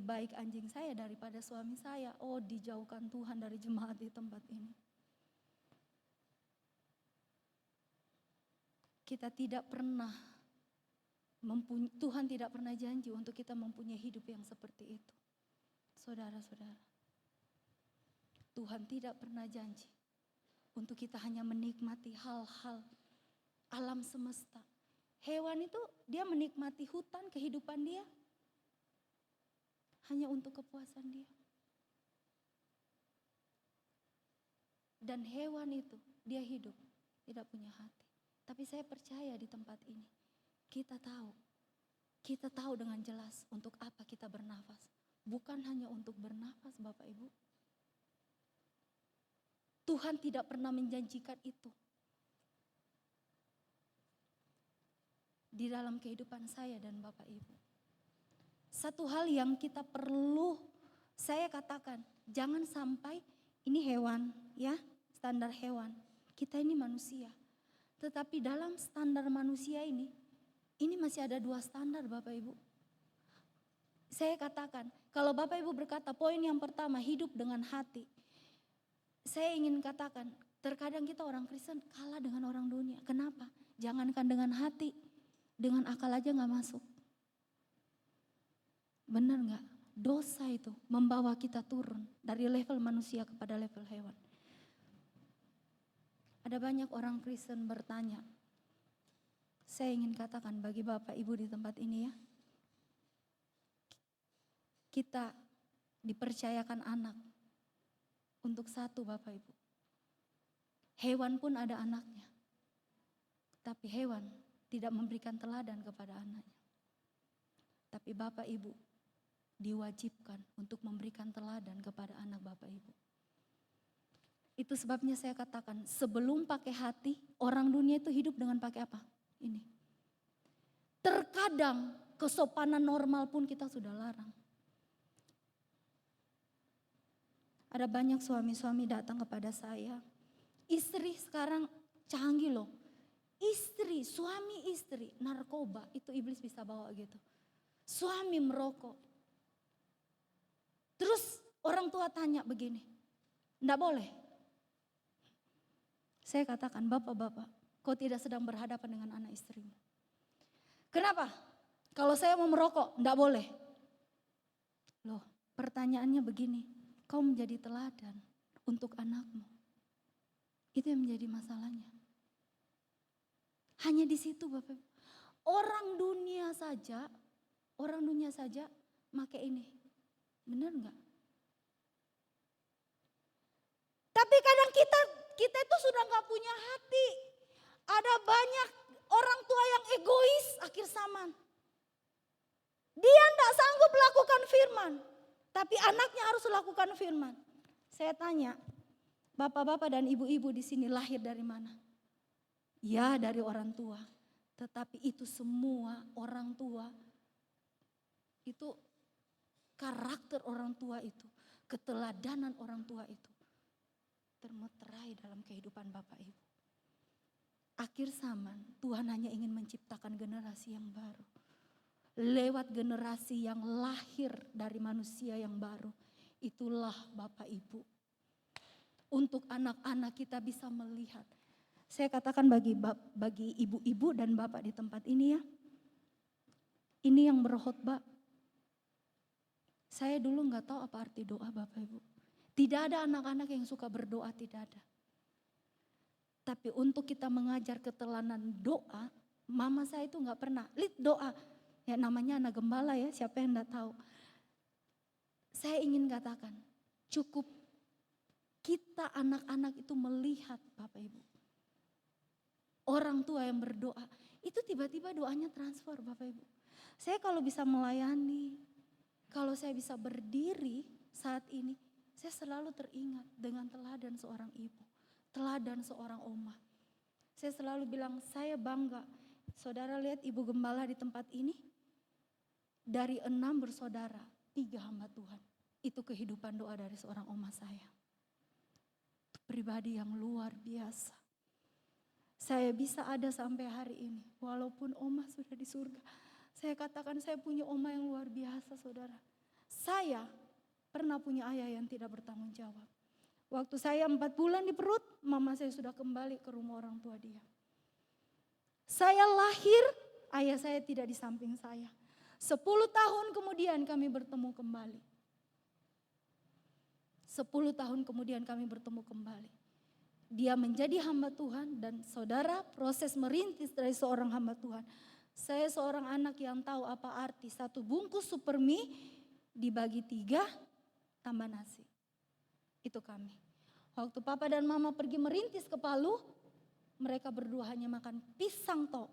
baik anjing saya daripada suami saya. Oh, dijauhkan Tuhan dari jemaat di tempat ini. Kita tidak pernah Tuhan tidak pernah janji untuk kita mempunyai hidup yang seperti itu. Saudara-saudara, Tuhan tidak pernah janji untuk kita hanya menikmati hal-hal alam semesta. Hewan itu dia menikmati hutan, kehidupan dia hanya untuk kepuasan dia. Dan hewan itu dia hidup tidak punya hati. Tapi saya percaya di tempat ini kita tahu dengan jelas untuk apa kita bernafas. Bukan hanya untuk bernafas, Bapak Ibu. Tuhan tidak pernah menjanjikan itu di dalam kehidupan saya dan Bapak Ibu. Satu hal yang kita perlu saya katakan, jangan sampai ini hewan ya, standar hewan. Kita ini manusia. Tetapi dalam standar manusia ini masih ada dua standar Bapak Ibu. Saya katakan, kalau Bapak Ibu berkata poin yang pertama hidup dengan hati. Saya ingin katakan, terkadang kita orang Kristen kalah dengan orang dunia. Kenapa? Jangankan dengan hati, dengan akal aja gak masuk. Benar gak? Dosa itu membawa kita turun dari level manusia kepada level hewan. Ada banyak orang Kristen bertanya, saya ingin katakan bagi Bapak Ibu di tempat ini ya, kita dipercayakan anak untuk satu Bapak Ibu. Hewan pun ada anaknya, tapi hewan tidak memberikan teladan kepada anaknya. Tapi Bapak Ibu diwajibkan untuk memberikan teladan kepada anak Bapak Ibu. Itu sebabnya saya katakan sebelum pakai hati, orang dunia itu hidup dengan pakai apa? Ini. Terkadang kesopanan normal pun kita sudah larang. Ada banyak suami-suami datang kepada saya. Istri sekarang canggih loh. Istri, suami istri, narkoba itu iblis bisa bawa gitu. Suami merokok. Terus orang tua tanya begini, enggak boleh. Saya katakan, bapak-bapak, kau tidak sedang berhadapan dengan anak istrimu. Kenapa? Kalau saya mau merokok, enggak boleh. Loh, pertanyaannya begini, kau menjadi teladan untuk anakmu. Itu yang menjadi masalahnya. Hanya di situ Bapak. Orang dunia saja pakai ini. Benar enggak? Tapi kadang kita itu sudah enggak punya hati. Ada banyak orang tua yang egois akhir zaman. Dia enggak sanggup lakukan firman. Tapi anaknya harus lakukan firman. Saya tanya, bapak-bapak dan ibu-ibu di sini lahir dari mana? Ya dari orang tua. Tetapi itu semua orang tua. Itu karakter orang tua itu. Keteladanan orang tua itu. Termeterai dalam kehidupan Bapak Ibu. Akhir zaman Tuhan hanya ingin menciptakan generasi yang baru. Lewat generasi yang lahir dari manusia yang baru. Itulah Bapak Ibu. Untuk anak-anak kita bisa melihat. Saya katakan bagi ibu-ibu dan bapak di tempat ini ya. Ini yang berkhotbah. Saya dulu gak tahu apa arti doa Bapak Ibu. Tidak ada anak-anak yang suka berdoa, tidak ada. Tapi untuk kita mengajar keteladan doa, mama saya itu gak pernah. Lid doa, ya namanya anak gembala ya, siapa yang gak tahu. Saya ingin katakan, cukup kita anak-anak itu melihat Bapak Ibu. Orang tua yang berdoa, itu tiba-tiba doanya transfer Bapak Ibu. Saya kalau bisa melayani, kalau saya bisa berdiri saat ini, saya selalu teringat dengan teladan seorang ibu, teladan seorang oma. Saya selalu bilang, saya bangga. Saudara lihat ibu gembala di tempat ini, dari 6 bersaudara, 3 hamba Tuhan. Itu kehidupan doa dari seorang oma saya. Pribadi yang luar biasa. Saya bisa ada sampai hari ini, walaupun oma sudah di surga. Saya katakan saya punya oma yang luar biasa saudara. Saya pernah punya ayah yang tidak bertanggung jawab. Waktu saya 4 bulan di perut, mama saya sudah kembali ke rumah orang tua dia. Saya lahir, ayah saya tidak di samping saya. 10 tahun kemudian kami bertemu kembali. 10 tahun kemudian kami bertemu kembali. Dia menjadi hamba Tuhan dan saudara proses merintis dari seorang hamba Tuhan. Saya seorang anak yang tahu apa arti 1 bungkus super mie dibagi 3 tambah nasi. Itu kami. Waktu papa dan mama pergi merintis ke Palu, mereka berdua hanya makan pisang tok.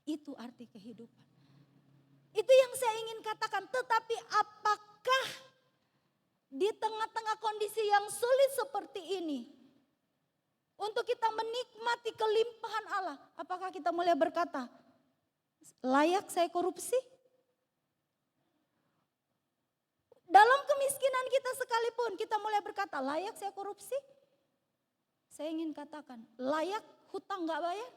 Itu arti kehidupan. Itu yang saya ingin katakan, tetapi apakah di tengah-tengah kondisi yang sulit seperti ini, untuk kita menikmati kelimpahan Allah, apakah kita mulai berkata, layak saya korupsi? Dalam kemiskinan kita sekalipun kita mulai berkata, layak saya korupsi? Saya ingin katakan, layak hutang gak bayar?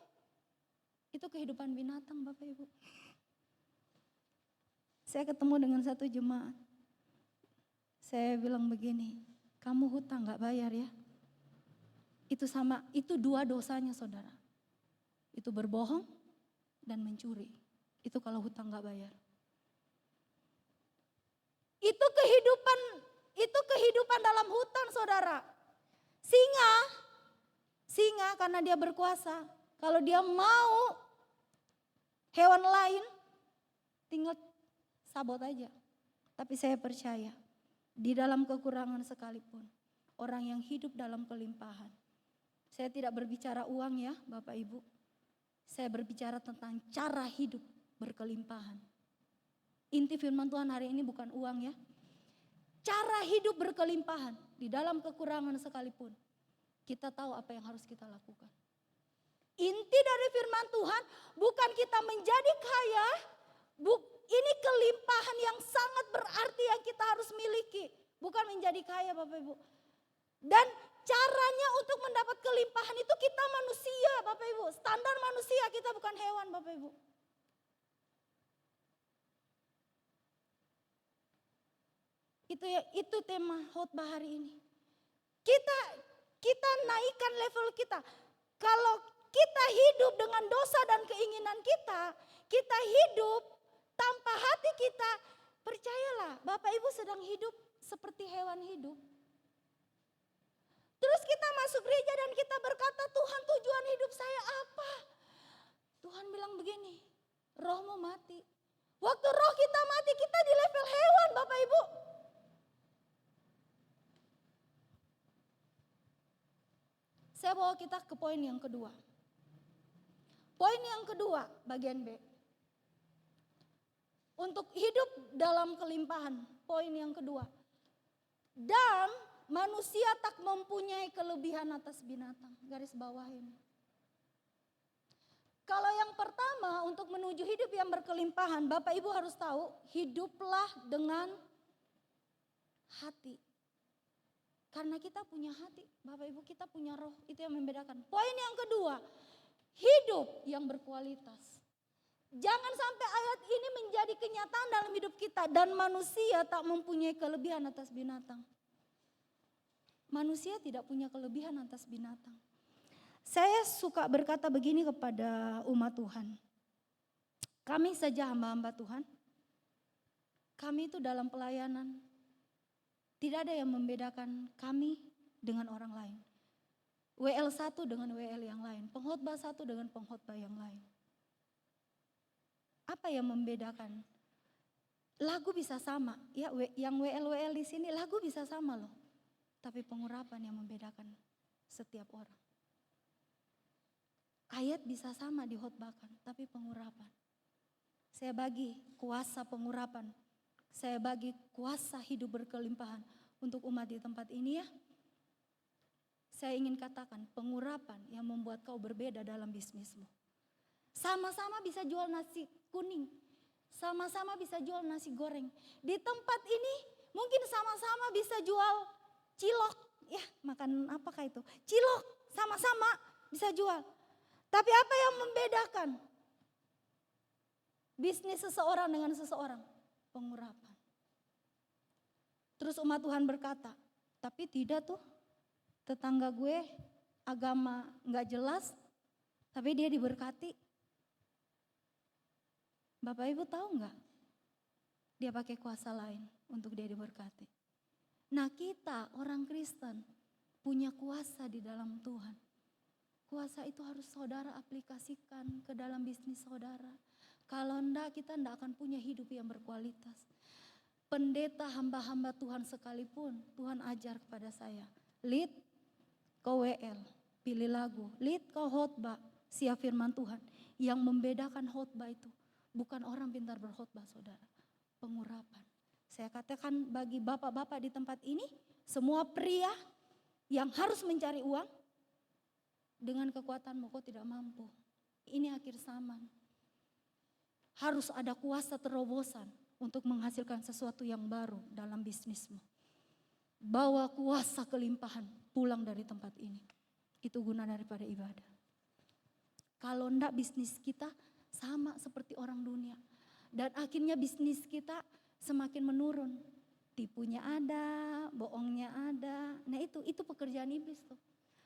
Itu kehidupan binatang Bapak Ibu. Saya ketemu dengan satu jemaat. Saya bilang begini, kamu hutang gak bayar ya? Itu sama, itu 2 dosanya saudara. Itu berbohong dan mencuri. Itu kalau hutang gak bayar. Itu kehidupan dalam hutan saudara. Singa karena dia berkuasa. Kalau dia mau hewan lain, tinggal sabot aja. Tapi saya percaya, di dalam kekurangan sekalipun, orang yang hidup dalam kelimpahan. Saya tidak berbicara uang ya Bapak Ibu. Saya berbicara tentang cara hidup berkelimpahan. Inti firman Tuhan hari ini bukan uang ya. Cara hidup berkelimpahan di dalam kekurangan sekalipun. Kita tahu apa yang harus kita lakukan. Inti dari firman Tuhan bukan kita menjadi kaya. Ini kelimpahan yang sangat berarti yang kita harus miliki. Bukan menjadi kaya Bapak Ibu. Dan caranya untuk mendapat kelimpahan itu kita manusia Bapak Ibu. Standar manusia, kita bukan hewan Bapak Ibu. Itu tema khotbah hari ini. Kita naikkan level kita. Kalau kita hidup dengan dosa dan keinginan kita hidup tanpa hati kita, percayalah Bapak Ibu sedang hidup seperti hewan hidup. Terus kita masuk gereja dan kita berkata, Tuhan tujuan hidup saya apa? Tuhan bilang begini, rohmu mati. Waktu roh kita mati, kita di level hewan Bapak Ibu. Saya bawa kita ke poin yang kedua. Poin yang kedua, bagian B. Untuk hidup dalam kelimpahan, poin yang kedua. Dan manusia tak mempunyai kelebihan atas binatang. Garis bawah ini. Kalau yang pertama untuk menuju hidup yang berkelimpahan, Bapak Ibu harus tahu, hiduplah dengan hati. Karena kita punya hati, Bapak Ibu kita punya roh, itu yang membedakan. Poin yang kedua, hidup yang berkualitas. Jangan sampai ayat ini menjadi kenyataan dalam hidup kita dan manusia tak mempunyai kelebihan atas binatang. Manusia tidak punya kelebihan atas binatang. Saya suka berkata begini kepada umat Tuhan. Kami saja hamba-hamba Tuhan. Kami itu dalam pelayanan. Tidak ada yang membedakan kami dengan orang lain. WL1 dengan WL yang lain. Pengkhotbah satu dengan pengkhotbah yang lain. Apa yang membedakan? Lagu bisa sama. Ya, yang WL di sini lagu bisa sama loh. Tapi pengurapan yang membedakan setiap orang. Ayat bisa sama dikhotbahkan, tapi pengurapan. Saya bagi kuasa pengurapan. Saya bagi kuasa hidup berkelimpahan untuk umat di tempat ini ya. Saya ingin katakan pengurapan yang membuat kau berbeda dalam bisnismu. Sama-sama bisa jual nasi kuning. Sama-sama bisa jual nasi goreng. Di tempat ini mungkin sama-sama bisa jual cilok. Ya makan apakah itu? Cilok sama-sama bisa jual. Tapi apa yang membedakan? Bisnis seseorang dengan seseorang, pengurapan. Terus umat Tuhan berkata, tapi tidak tuh, tetangga gue agama gak jelas, tapi dia diberkati. Bapak Ibu tahu gak? Dia pakai kuasa lain untuk dia diberkati. Nah kita orang Kristen punya kuasa di dalam Tuhan. Kuasa itu harus saudara aplikasikan ke dalam bisnis saudara. Kalau enggak kita enggak akan punya hidup yang berkualitas. Pendeta hamba-hamba Tuhan sekalipun Tuhan ajar kepada saya. Lead kau WL, pilih lagu. Lead kau khotbah, siap firman Tuhan. Yang membedakan khotbah itu bukan orang pintar berkhotbah saudara. Pengurapan. Saya katakan bagi bapak-bapak di tempat ini, semua pria yang harus mencari uang, dengan kekuatanmu kau tidak mampu. Ini akhir zaman. Harus ada kuasa terobosan untuk menghasilkan sesuatu yang baru dalam bisnismu. Bawa kuasa kelimpahan pulang dari tempat ini. Itu guna daripada ibadah. Kalau enggak bisnis kita sama seperti orang dunia. Dan akhirnya bisnis kita semakin menurun. Tipunya ada, bohongnya ada. Nah itu pekerjaan iblis tuh.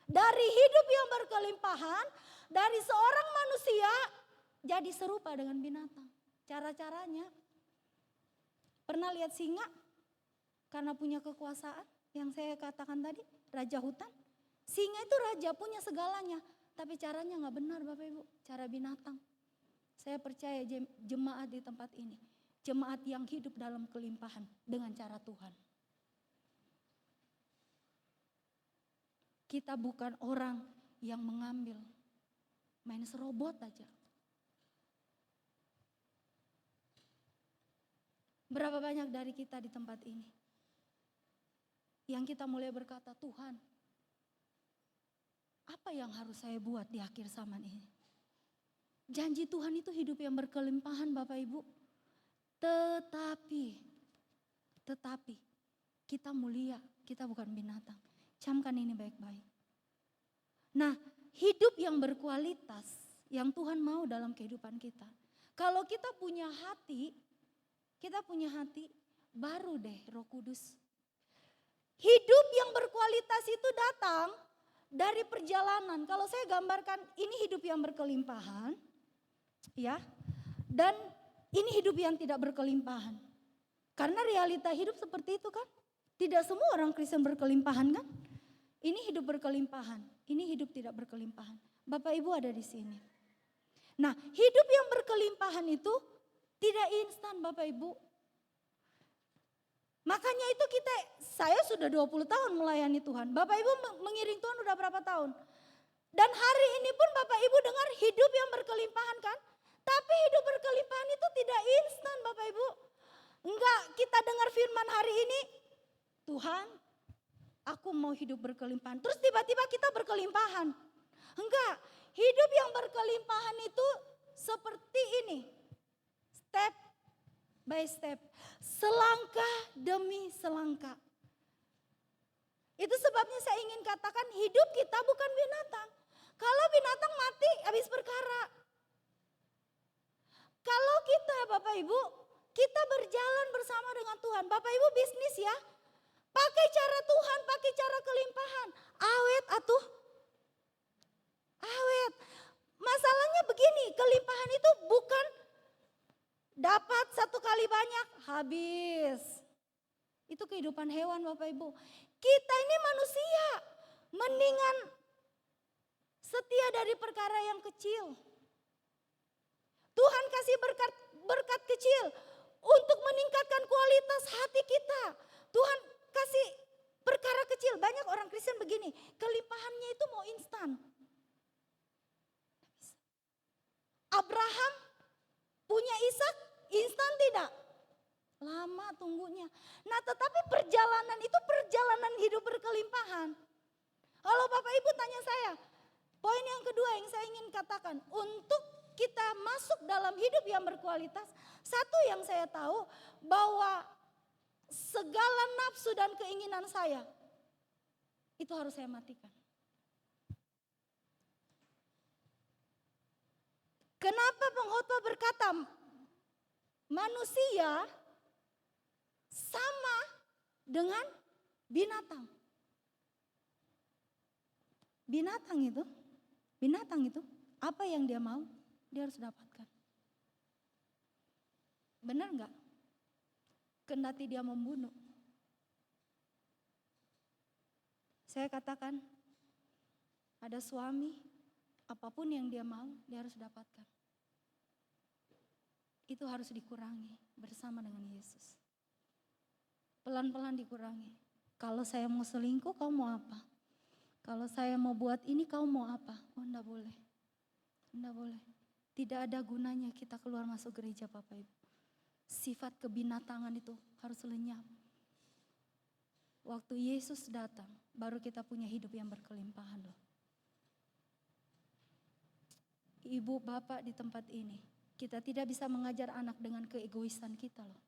Dari hidup yang berkelimpahan, dari seorang manusia jadi serupa dengan binatang. Cara-caranya, pernah lihat singa? Karena punya kekuasaan yang saya katakan tadi, raja hutan. Singa itu raja, punya segalanya. Tapi caranya gak benar Bapak Ibu, cara binatang. Saya percaya jemaat di tempat ini, jemaat yang hidup dalam kelimpahan dengan cara Tuhan. Kita bukan orang yang mengambil, main serobot aja. Berapa banyak dari kita di tempat ini yang kita mulai berkata, Tuhan, apa yang harus saya buat di akhir zaman ini? Janji Tuhan itu hidup yang berkelimpahan Bapak Ibu. Tetapi kita mulia, kita bukan binatang. Camkan ini baik-baik. Nah, hidup yang berkualitas yang Tuhan mau dalam kehidupan kita. Kalau kita punya hati, baru deh Roh Kudus. Hidup yang berkualitas itu datang dari perjalanan. Kalau saya gambarkan ini hidup yang berkelimpahan, ya. Dan ini hidup yang tidak berkelimpahan. Karena realita hidup seperti itu kan. Tidak semua orang Kristen berkelimpahan kan. Ini hidup berkelimpahan, ini hidup tidak berkelimpahan. Bapak Ibu ada di sini. Nah, hidup yang berkelimpahan itu tidak instan Bapak Ibu. Makanya itu saya sudah 20 tahun melayani Tuhan. Bapak Ibu mengiring Tuhan udah berapa tahun? Dan hari ini pun Bapak Ibu dengar hidup yang berkelimpahan kan? Tapi hidup berkelimpahan itu tidak instan Bapak Ibu. Enggak, kita dengar firman hari ini, Tuhan, aku mau hidup berkelimpahan. Terus tiba-tiba kita berkelimpahan. Enggak, hidup yang berkelimpahan itu seperti ini. Step by step. Selangkah demi selangkah. Itu sebabnya saya ingin katakan hidup kita bukan binatang. Kalau binatang mati habis perkara. Kalau kita Bapak Ibu, kita berjalan bersama dengan Tuhan. Bapak Ibu bisnis ya. Pakai cara Tuhan, pakai cara kelimpahan. Awet atuh. Awet. Masalahnya begini, kelimpahan itu bukan dapat satu kali banyak, habis. Itu kehidupan hewan Bapak Ibu. Kita ini manusia, mendingan setia dari perkara yang kecil. Tuhan kasih berkat kecil untuk meningkatkan kualitas hati kita. Tuhan kasih perkara kecil. Banyak orang Kristen begini, kelimpahannya itu mau instan. Abraham punya Ishak, instan tidak? Lama tunggunya. Nah tetapi perjalanan itu perjalanan hidup berkelimpahan. Kalau Bapak Ibu tanya saya, poin yang kedua yang saya ingin katakan, untuk kita masuk dalam hidup yang berkualitas, satu yang saya tahu bahwa segala nafsu dan keinginan saya itu harus saya matikan. Kenapa pengkhotbah berkata manusia sama dengan binatang. Binatang itu apa yang dia mau, dia harus dapatkan. Benar enggak? Kendati dia membunuh. Saya katakan, ada suami, apapun yang dia mau, dia harus dapatkan. Itu harus dikurangi bersama dengan Yesus. Pelan-pelan dikurangi. Kalau saya mau selingkuh, kau mau apa? Kalau saya mau buat ini, kau mau apa? Oh, enggak boleh. Enggak boleh. Tidak ada gunanya kita keluar masuk gereja, Bapak Ibu. Sifat kebinatangan itu harus lenyap. Waktu Yesus datang, baru kita punya hidup yang berkelimpahan loh. Ibu, bapak di tempat ini, kita tidak bisa mengajar anak dengan keegoisan kita loh.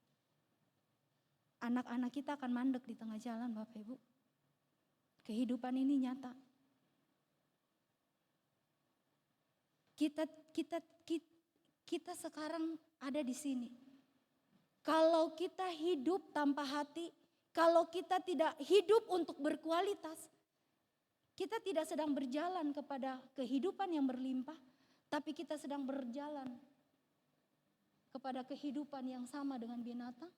Anak-anak kita akan mandek di tengah jalan, Bapak Ibu. Kehidupan ini nyata. Kita sekarang ada di sini. Kalau kita hidup tanpa hati, kalau kita tidak hidup untuk berkualitas, kita tidak sedang berjalan kepada kehidupan yang berlimpah, tapi kita sedang berjalan kepada kehidupan yang sama dengan binatang,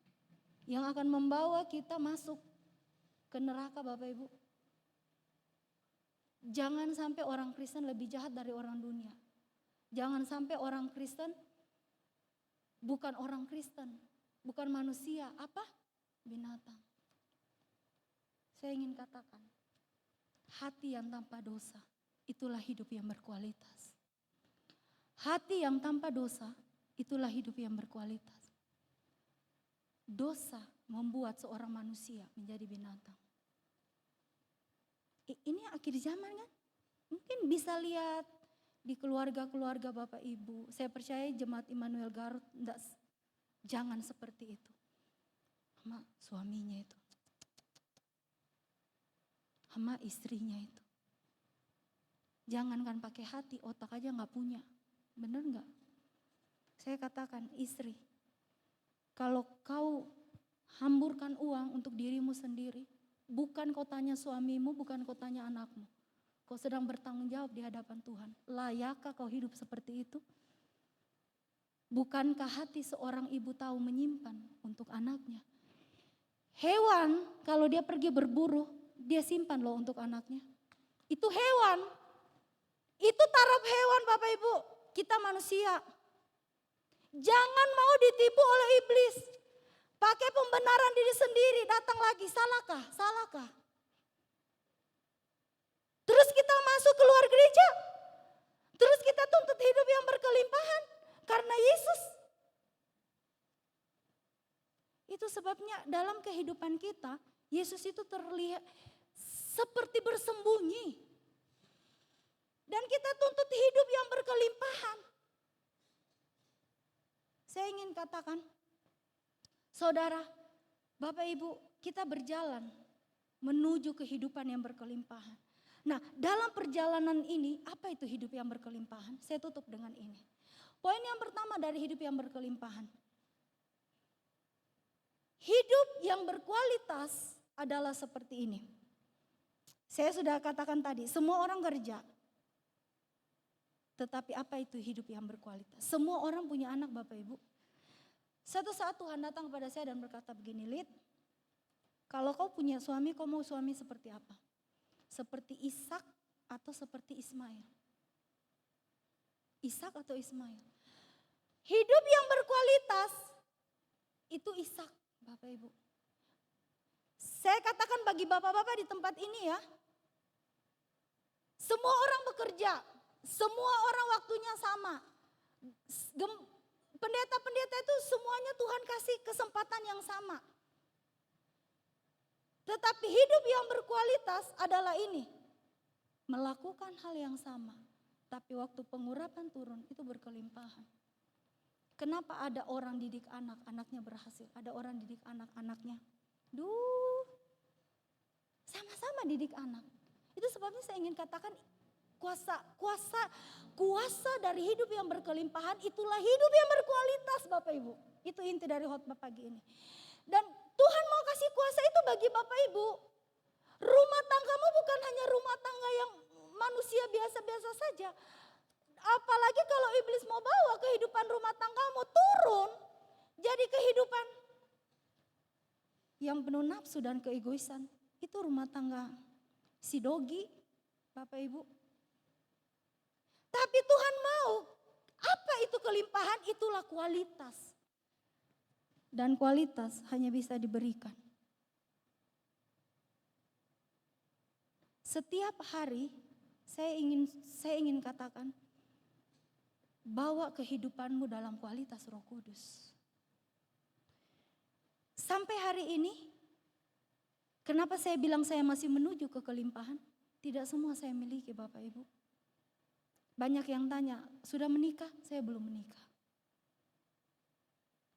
yang akan membawa kita masuk ke neraka, Bapak Ibu. Jangan sampai orang Kristen lebih jahat dari orang dunia. Jangan sampai orang Kristen bukan orang Kristen, bukan manusia, apa? Binatang. Saya ingin katakan, hati yang tanpa dosa, itulah hidup yang berkualitas. Hati yang tanpa dosa, itulah hidup yang berkualitas. Dosa membuat seorang manusia menjadi binatang. Ini akhir zaman kan? Mungkin bisa lihat di keluarga-keluarga Bapak Ibu. Saya percaya Jemaat Immanuel Garut jangan seperti itu. Sama suaminya itu. Sama istrinya itu. Jangankan pakai hati, otak aja gak punya. Bener gak? Saya katakan istri, kalau kau hamburkan uang untuk dirimu sendiri, bukan kau tanya suamimu, bukan kau tanya anakmu. Kau sedang bertanggung jawab di hadapan Tuhan. Layakkah kau hidup seperti itu? Bukankah hati seorang ibu tahu menyimpan untuk anaknya? Hewan kalau dia pergi berburu, dia simpan loh untuk anaknya. Itu hewan. Itu taraf hewan, Bapak Ibu. Kita manusia. Jangan mau ditipu oleh iblis. Pakai pembenaran diri sendiri, datang lagi, salahkah? Salahkah? Terus kita masuk keluar gereja. Terus kita tuntut hidup yang berkelimpahan karena Yesus. Itu sebabnya dalam kehidupan kita, Yesus itu terlihat seperti bersembunyi. Dan kita tuntut hidup yang berkelimpahan. Saya ingin katakan, saudara, Bapak Ibu, kita berjalan menuju kehidupan yang berkelimpahan. Nah, dalam perjalanan ini, apa itu hidup yang berkelimpahan? Saya tutup dengan ini. Poin yang pertama dari hidup yang berkelimpahan. Hidup yang berkualitas adalah seperti ini. Saya sudah katakan tadi, semua orang kerja. Tetapi apa itu hidup yang berkualitas? Semua orang punya anak, Bapak Ibu. Satu saat Tuhan datang kepada saya dan berkata begini, Lid, kalau kau punya suami, kau mau suami seperti apa? Seperti Ishak atau seperti Ismail? Ishak atau Ismail? Hidup yang berkualitas itu Ishak, Bapak Ibu. Saya katakan bagi bapak-bapak di tempat ini ya, semua orang bekerja, semua orang waktunya sama. Pendeta-pendeta itu semuanya Tuhan kasih kesempatan yang sama. Tetapi hidup yang berkualitas adalah ini. Melakukan hal yang sama. Tapi waktu pengurapan turun itu berkelimpahan. Kenapa ada orang didik anak, anaknya berhasil. Ada orang didik anak, anaknya. Sama-sama didik anak. Itu sebabnya saya ingin katakan kuasa dari hidup yang berkelimpahan itulah hidup yang berkualitas, Bapak Ibu. Itu inti dari khotbah pagi ini. Dan Tuhan mau kasih kuasa itu bagi Bapak Ibu. Rumah tanggamu bukan hanya rumah tangga yang manusia biasa-biasa saja. Apalagi kalau iblis mau bawa kehidupan rumah tanggamu turun. Jadi kehidupan yang penuh nafsu dan keegoisan. Itu rumah tangga si dogi, Bapak Ibu. Tapi Tuhan mau, apa itu kelimpahan? Itulah kualitas. Dan kualitas hanya bisa diberikan. Setiap hari saya ingin katakan, bawa kehidupanmu dalam kualitas Roh Kudus. Sampai hari ini, kenapa saya bilang saya masih menuju ke kelimpahan? Tidak semua saya miliki Bapak Ibu. Banyak yang tanya, sudah menikah? Saya belum menikah.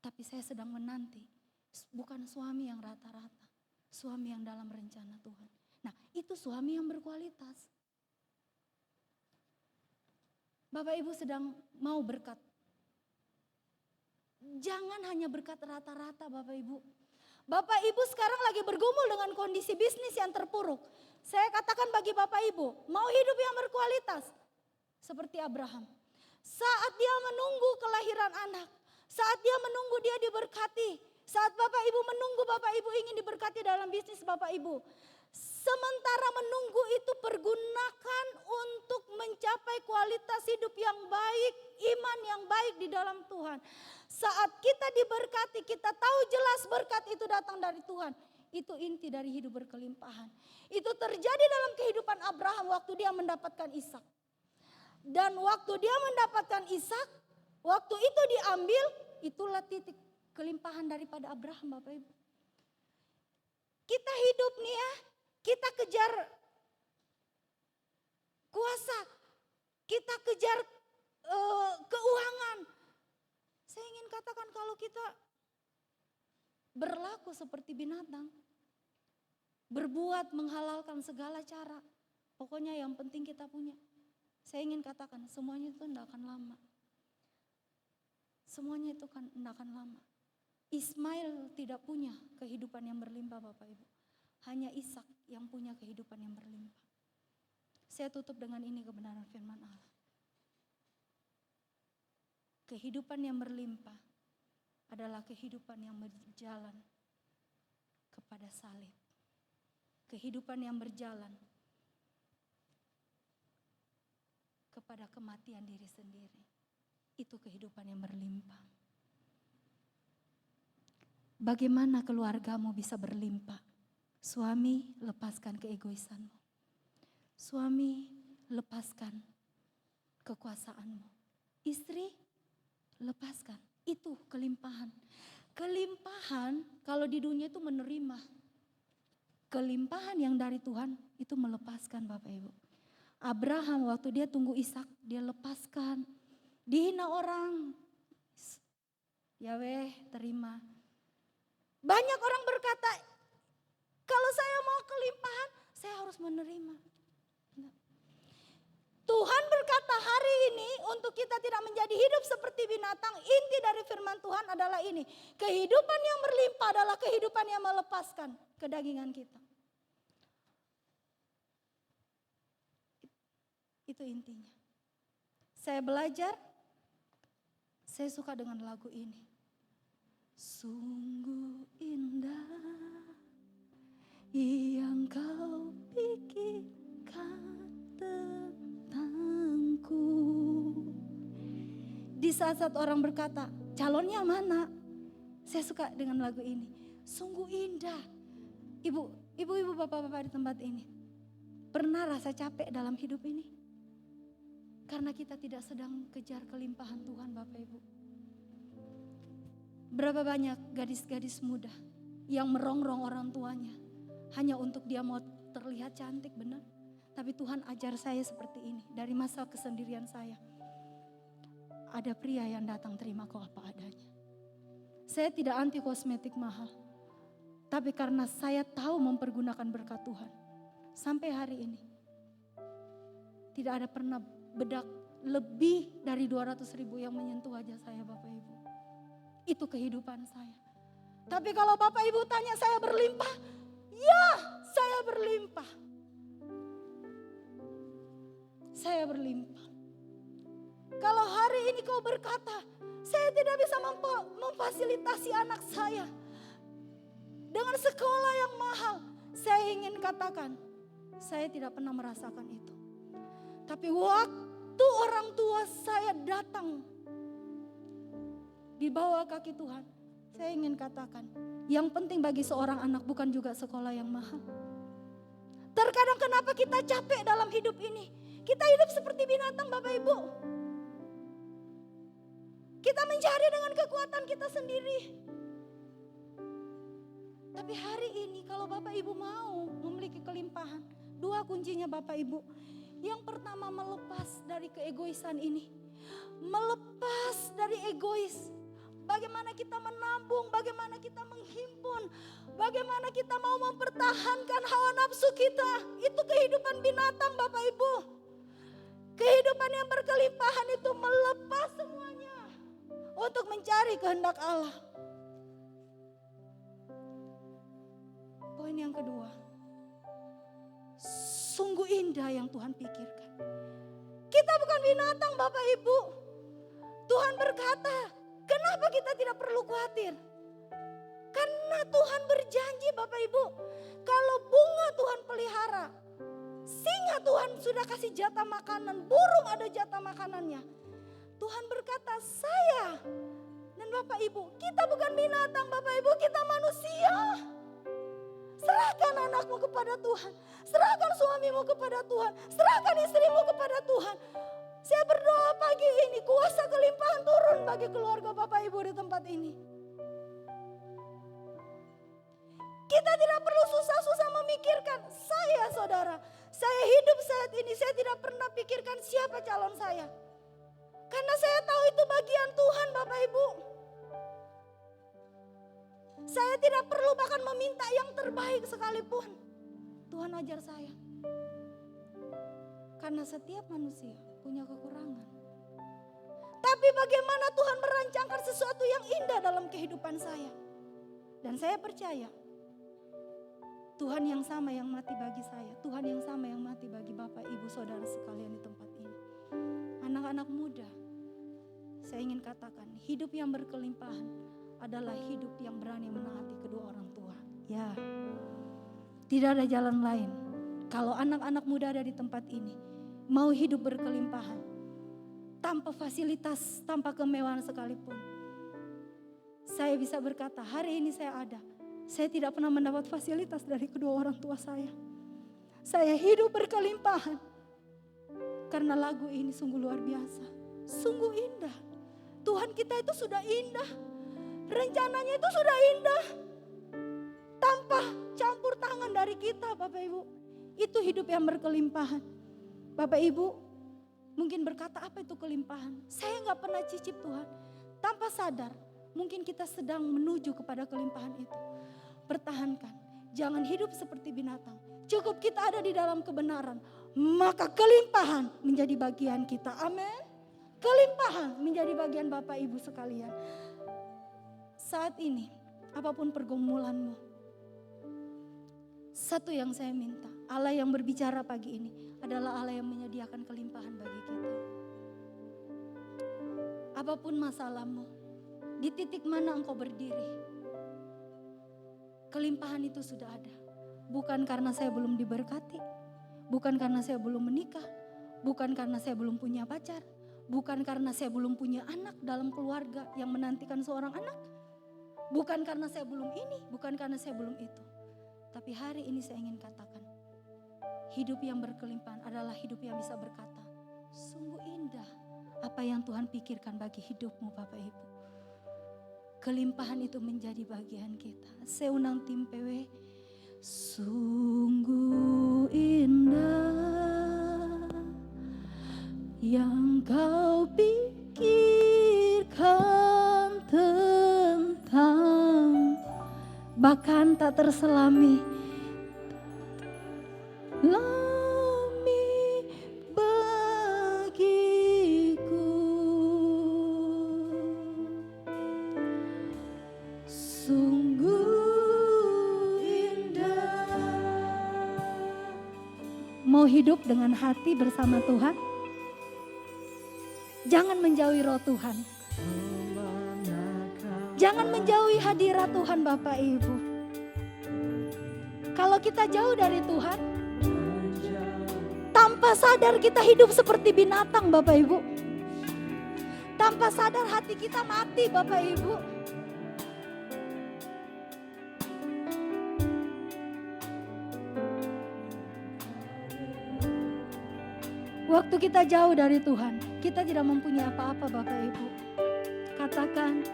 Tapi saya sedang menanti, bukan suami yang rata-rata, suami yang dalam rencana Tuhan. Nah, itu suami yang berkualitas. Bapak Ibu sedang mau berkat. Jangan hanya berkat rata-rata Bapak Ibu. Bapak Ibu sekarang lagi bergumul dengan kondisi bisnis yang terpuruk. Saya katakan bagi Bapak Ibu, mau hidup yang berkualitas. Seperti Abraham. Saat dia menunggu kelahiran anak. Saat dia menunggu dia diberkati. Saat Bapak Ibu menunggu Bapak Ibu ingin diberkati dalam bisnis Bapak Ibu. Sementara menunggu itu pergunakan untuk mencapai kualitas hidup yang baik, iman yang baik di dalam Tuhan. Saat kita diberkati, kita tahu jelas berkat itu datang dari Tuhan. Itu inti dari hidup berkelimpahan. Itu terjadi dalam kehidupan Abraham waktu dia mendapatkan Ishak. Dan waktu dia mendapatkan Ishak, waktu itu diambil, itulah titik kelimpahan daripada Abraham Bapak Ibu. Kita hidup nih ya, kita kejar kuasa, kita kejar keuangan. Saya ingin katakan kalau kita berlaku seperti binatang, berbuat menghalalkan segala cara, pokoknya yang penting kita punya. Saya ingin katakan semuanya itu tidak akan lama. Semuanya itu kan tidak akan lama. Ismail tidak punya kehidupan yang berlimpah Bapak Ibu. Hanya Ishak yang punya kehidupan yang berlimpah. Saya tutup dengan ini kebenaran firman Allah. Kehidupan yang berlimpah adalah kehidupan yang berjalan kepada salib. Kehidupan yang berjalan kepada kematian diri sendiri. Itu kehidupan yang berlimpah. Bagaimana keluargamu bisa berlimpah? Suami, lepaskan keegoisanmu. Suami, lepaskan kekuasaanmu. Istri, lepaskan. Itu kelimpahan. Kelimpahan kalau di dunia itu menerima. Kelimpahan yang dari Tuhan itu melepaskan Bapak Ibu. Abraham waktu dia tunggu Ishak, dia lepaskan. Dihina orang, Yahweh terima. Banyak orang berkata, kalau saya mau kelimpahan, saya harus menerima. Tuhan berkata hari ini untuk kita tidak menjadi hidup seperti binatang, inti dari firman Tuhan adalah ini. Kehidupan yang berlimpah adalah kehidupan yang melepaskan kedagingan kita. Itu intinya. Saya belajar, saya suka dengan lagu ini. Sungguh indah yang kau pikirkan tentangku. Di saat-saat orang berkata, calonnya mana? Saya suka dengan lagu ini. Sungguh indah. Ibu-ibu, bapak-bapak di tempat ini. Pernah rasa capek dalam hidup ini? Karena kita tidak sedang kejar kelimpahan Tuhan Bapak Ibu. Berapa banyak gadis-gadis muda yang merongrong orang tuanya. Hanya untuk dia mau terlihat cantik, benar. Tapi Tuhan ajar saya seperti ini. Dari masa kesendirian saya. Ada pria yang datang terima kau apa adanya. Saya tidak anti kosmetik mahal. Tapi karena saya tahu mempergunakan berkat Tuhan. Sampai hari ini. Tidak ada pernah bedak lebih dari 200.000 yang menyentuh wajah saya Bapak Ibu. Itu kehidupan saya. Tapi kalau Bapak Ibu tanya saya berlimpah, ya saya berlimpah. Saya berlimpah. Kalau hari ini kau berkata, saya tidak bisa memfasilitasi anak saya dengan sekolah yang mahal. Saya ingin katakan, saya tidak pernah merasakan itu. Tapi waktu orang tua saya datang di bawah kaki Tuhan, saya ingin katakan, yang penting bagi seorang anak bukan juga sekolah yang mahal. Terkadang kenapa kita capek dalam hidup ini? Kita hidup seperti binatang Bapak Ibu. Kita mencari dengan kekuatan kita sendiri. Tapi hari ini kalau Bapak Ibu mau memiliki kelimpahan, 2 kuncinya Bapak Ibu. Yang pertama, melepas dari keegoisan ini. Melepas dari egois. Bagaimana kita menabung, bagaimana kita menghimpun, bagaimana kita mau mempertahankan hawa nafsu kita. Itu kehidupan binatang Bapak Ibu. Kehidupan yang berkelimpahan itu melepas semuanya untuk mencari kehendak Allah. Poin yang kedua, sungguh indah yang Tuhan pikirkan. Kita bukan binatang Bapak Ibu. Tuhan berkata, kenapa kita tidak perlu khawatir? Karena Tuhan berjanji Bapak Ibu, kalau bunga Tuhan pelihara, singa Tuhan sudah kasih jatah makanan, burung ada jatah makanannya. Tuhan berkata, saya dan Bapak Ibu, kita bukan binatang Bapak Ibu, kita manusia. Serahkan anakmu kepada Tuhan, serahkan suamimu kepada Tuhan, serahkan istrimu kepada Tuhan. Saya berdoa pagi ini kuasa kelimpahan turun bagi keluarga Bapak Ibu di tempat ini. Kita tidak perlu susah-susah memikirkan, saya saudara, saya hidup saat ini, saya tidak pernah pikirkan siapa calon saya. Karena saya tahu itu bagian Tuhan Bapak Ibu. Saya tidak perlu bahkan meminta yang terbaik sekalipun. Tuhan ajar saya. Karena setiap manusia punya kekurangan. Tapi bagaimana Tuhan merancangkan sesuatu yang indah dalam kehidupan saya. Dan saya percaya Tuhan yang sama yang mati bagi saya. Tuhan yang sama yang mati bagi Bapak, Ibu, Saudara sekalian di tempat ini. Anak-anak muda, saya ingin katakan hidup yang berkelimpahan adalah hidup yang berani menaati kedua orang tua. Ya, tidak ada jalan lain. Kalau anak-anak muda ada di tempat ini, mau hidup berkelimpahan, tanpa fasilitas, tanpa kemewahan sekalipun. Saya bisa berkata, hari ini saya ada. Saya tidak pernah mendapat fasilitas dari kedua orang tua saya. Saya hidup berkelimpahan. Karena lagu ini sungguh luar biasa. Sungguh indah. Tuhan kita itu sudah indah. Rencananya itu sudah indah. Tanpa campur tangan dari kita Bapak Ibu. Itu hidup yang berkelimpahan. Bapak Ibu mungkin berkata apa itu kelimpahan. Saya gak pernah cicip Tuhan. Tanpa sadar mungkin kita sedang menuju kepada kelimpahan itu. Pertahankan. Jangan hidup seperti binatang. Cukup kita ada di dalam kebenaran. Maka kelimpahan menjadi bagian kita. Amin. Kelimpahan menjadi bagian Bapak Ibu sekalian. Saat ini apapun pergumulanmu. Satu yang saya minta. Allah yang berbicara pagi ini adalah Allah yang menyediakan kelimpahan bagi kita. Apapun masalahmu. Di titik mana engkau berdiri. Kelimpahan itu sudah ada. Bukan karena saya belum diberkati. Bukan karena saya belum menikah. Bukan karena saya belum punya pacar. Bukan karena saya belum punya anak dalam keluarga yang menantikan seorang anak. Bukan karena saya belum ini. Bukan karena saya belum itu. Tapi hari ini saya ingin katakan. Hidup yang berkelimpahan adalah hidup yang bisa berkata. Sungguh indah apa yang Tuhan pikirkan bagi hidupmu Bapak Ibu. Kelimpahan itu menjadi bagian kita. Seunang tim PW. Sungguh indah yang kau pikirkan tentang, bahkan tak terselami bagiku. mau hidup dengan hati bersama Tuhan, jangan menjauhi roh Tuhan. Jangan menjauhi hadirat Tuhan Bapak Ibu. Kalau kita jauh dari Tuhan, tanpa sadar kita hidup seperti binatang Bapak Ibu. Tanpa sadar hati kita mati Bapak Ibu. Waktu kita jauh dari Tuhan, kita tidak mempunyai apa-apa Bapak Ibu. Katakan,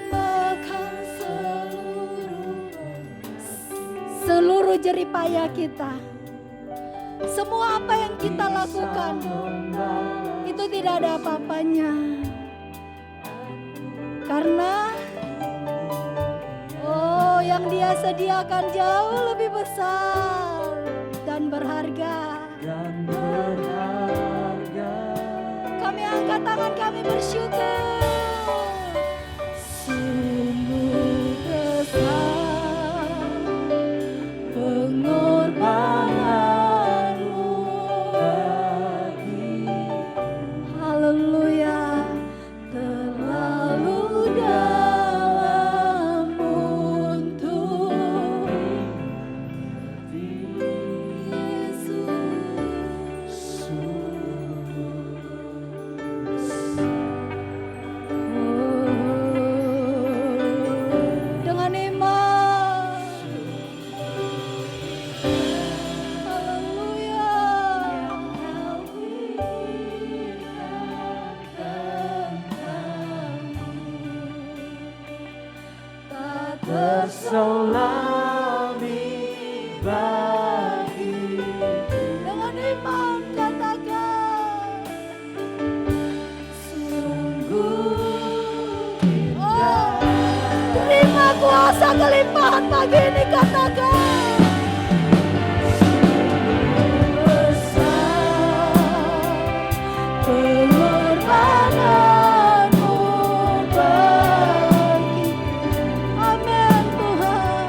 makan seluruh jeripaya kita. Semua apa yang kita lakukan, itu tidak ada apa-apanya. Karena, yang Dia sediakan jauh lebih besar dan berharga. Kami angkat tangan, kami bersyukur. Sungguh besar pengorbananmu bagi, haleluya, terlalu dalam untuk dengan iman, haleluya, tak terselami bagi. dengan iman katakan, sungguh indah. Terima kuasa kelimpahan pagi ini katakan. Pengorbananmu bagi, amin Tuhan,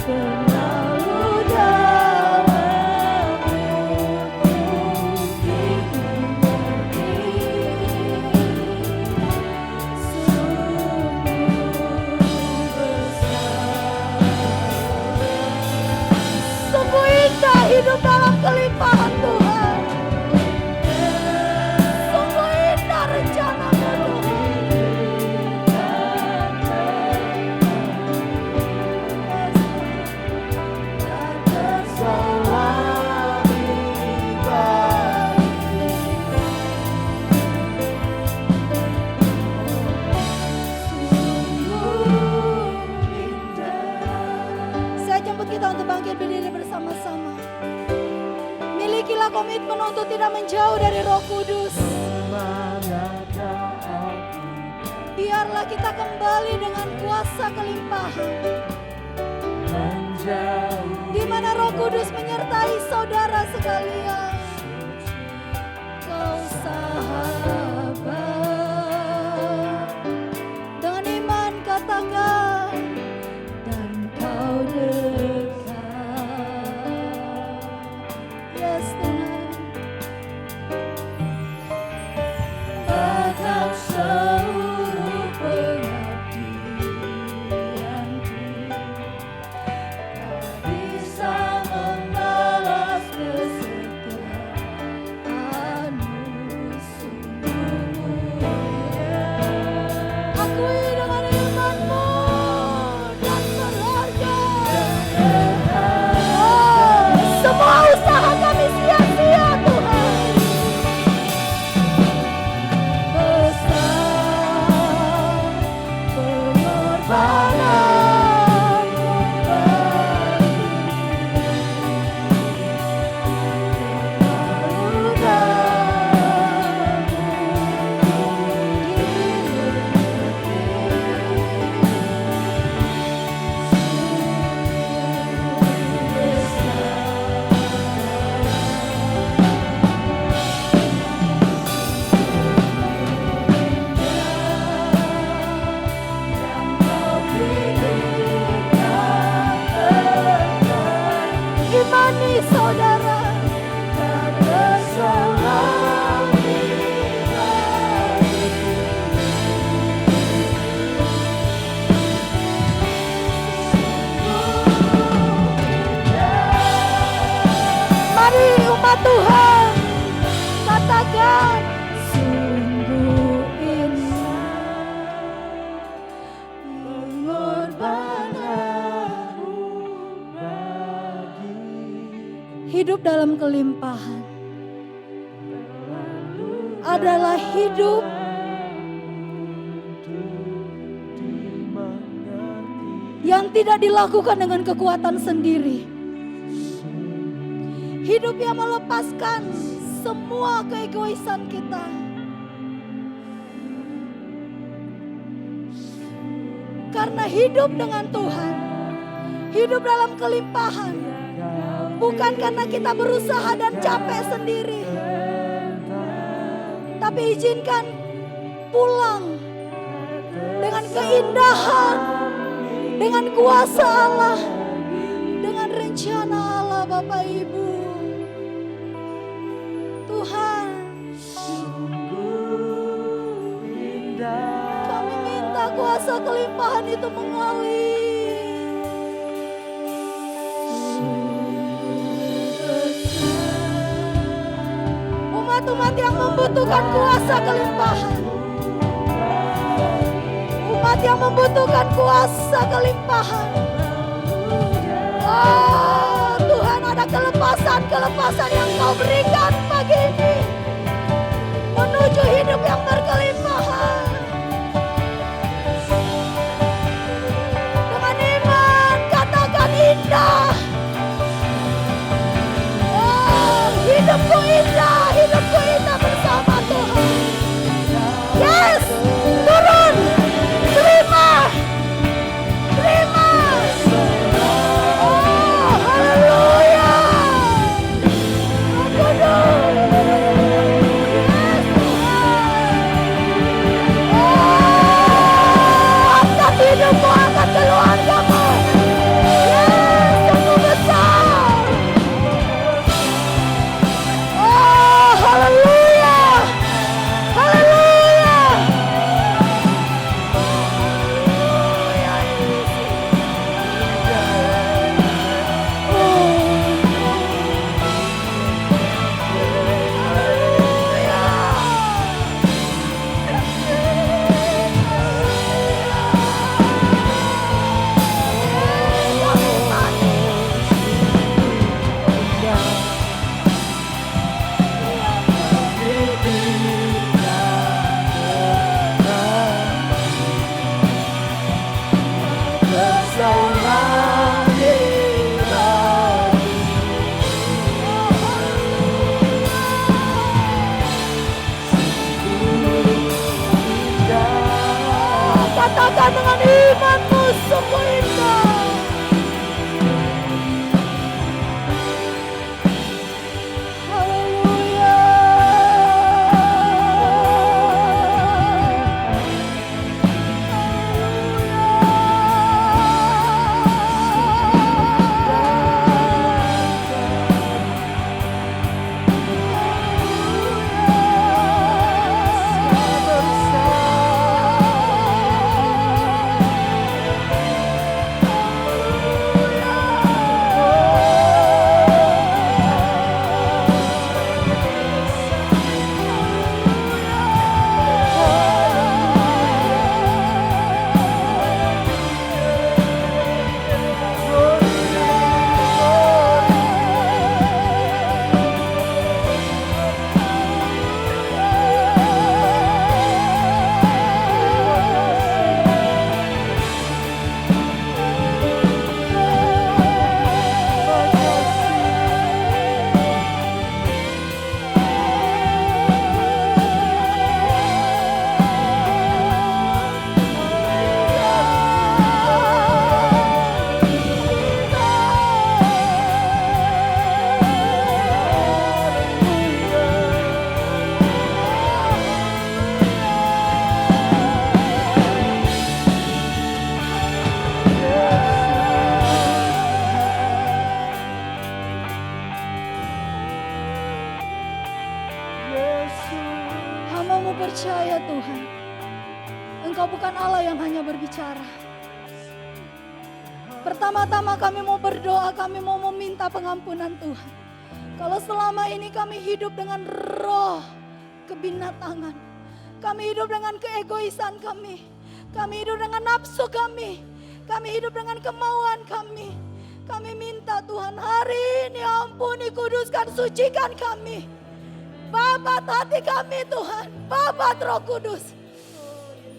terlalu dalam untuk dimengerti. Sungguh indah hidup dalam kelimpahan Tuhan. Sungguh indah rencana-Mu Saya jemput kita untuk bangkit berdiri bersama-sama. Milikilah komitmen untuk tidak menjauh dari Roh Kudus. Biarlah kita kembali dengan kuasa kelimpahan, di mana Roh Kudus menyertai saudara sekalian. Kau sahabat, dengan iman katakan, dan kau dekat. Yes Tuhan. Bahkan seluruh pengabdianku tak bisa membalas kesetiaanmu sungguh mulia. Akui dengan imanmu dan berharga. Semua usaha kami sia-sia Tuhan. Besar pengorbananmu bagi, terlalu dalam imani saudara, Mari umat Tuhan katakan, sungguh indah pengorbananmu bagi hidup dalam kelimpahan adalah hidup yang tidak dilakukan dengan kekuatan sendiri. Hidup yang melepaskan semua keegoisan kita. Karena hidup dengan Tuhan, hidup dalam kelimpahan, bukan karena kita berusaha dan capek sendiri, tapi izinkan pulang dengan keindahan, dengan kuasa Allah, dengan rencana Allah Bapak Ibu. Tuhan, kami minta kuasa kelimpahan itu mengalir. Umat-umat yang membutuhkan kuasa kelimpahan, umat yang membutuhkan kuasa kelimpahan. Oh Tuhan, ada kelepasan yang Kau berikan pagi ini menuju hidup yang berkelimpahan. Dengan iman katakan indah. Oh, hidupku indah bersama Tuhan. Yes, turun, terima. Oh, haleluya. Angkat hidupmu, angkat keluargamu. Yes, sungguh besar. Oh, haleluya. Haleluya. Katakan dengan imanmu, sungguh indah. Haleluya. Hamba-Mu percaya Tuhan, Engkau bukan Allah yang hanya berbicara. Pertama-tama kami mau berdoa, kami mau meminta pengampunan Tuhan. Kalau selama ini kami hidup dengan roh kebinatangan, kami hidup dengan keegoisan kami hidup dengan nafsu kami hidup dengan kemauan kami minta Tuhan hari ini ampuni, kuduskan, sucikan kami. Babat hati kami Tuhan, babat Roh Kudus.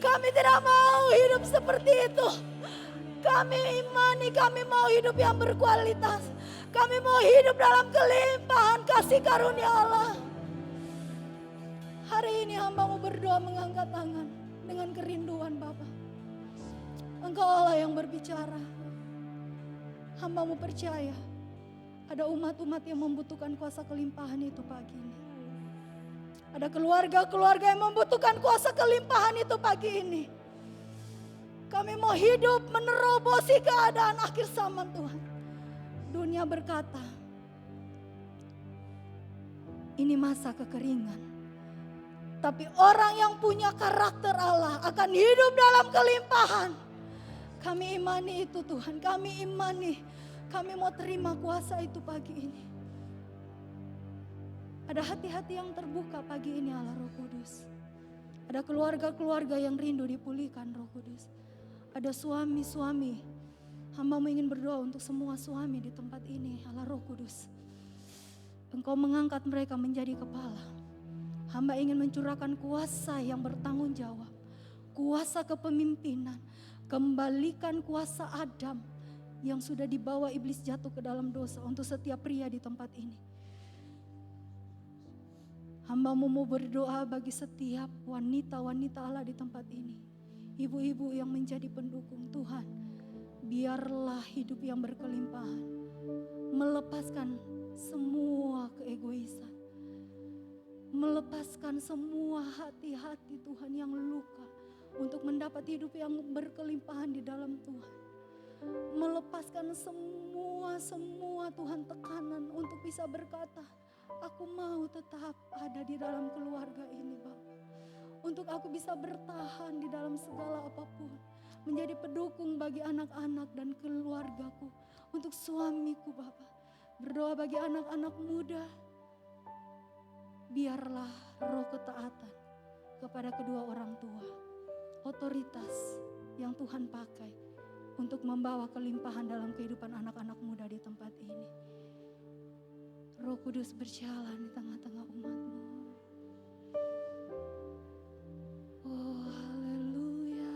Kami tidak mau hidup seperti itu. Kami imani, kami mau hidup yang berkualitas. Kami mau hidup dalam kelimpahan kasih karunia Allah. Hari ini hamba mau berdoa mengangkat tangan dengan kerinduan Bapa. Engkau Allah yang berbicara. Hamba mau percaya ada umat-umat yang membutuhkan kuasa kelimpahan itu pagi ini. Ada keluarga-keluarga yang membutuhkan kuasa kelimpahan itu pagi ini. Kami mau hidup menerobosi keadaan akhir zaman Tuhan. Dunia berkata, ini masa kekeringan. Tapi orang yang punya karakter Allah akan hidup dalam kelimpahan. Kami imani itu Tuhan, kami imani. Kami mau terima kuasa itu pagi ini. Ada hati-hati yang terbuka pagi ini Allah Roh Kudus. Ada keluarga-keluarga yang rindu dipulihkan Roh Kudus. Ada suami-suami. Hamba ingin berdoa untuk semua suami di tempat ini Allah Roh Kudus. Engkau mengangkat mereka menjadi kepala. Hamba ingin mencurahkan kuasa yang bertanggung jawab. Kuasa kepemimpinan. Kembalikan kuasa Adam yang sudah dibawa iblis jatuh ke dalam dosa untuk setiap pria di tempat ini. Hamba mau berdoa bagi setiap wanita-wanita Allah di tempat ini. Ibu-ibu yang menjadi pendukung Tuhan. Biarlah hidup yang berkelimpahan. Melepaskan semua keegoisan. Melepaskan semua hati-hati Tuhan yang luka. Untuk mendapat hidup yang berkelimpahan di dalam Tuhan. Melepaskan semua Tuhan tekanan untuk bisa berkata, aku mau tetap ada di dalam keluarga ini Bapak. Untuk aku bisa bertahan di dalam segala apapun. Menjadi pendukung bagi anak-anak dan keluargaku. Untuk suamiku Bapak. Berdoa bagi anak-anak muda. Biarlah roh ketaatan kepada kedua orang tua. Otoritas yang Tuhan pakai untuk membawa kelimpahan dalam kehidupan anak-anak muda di tempat ini. Roh Kudus berjalan di tengah-tengah umat-Mu. Oh haleluya.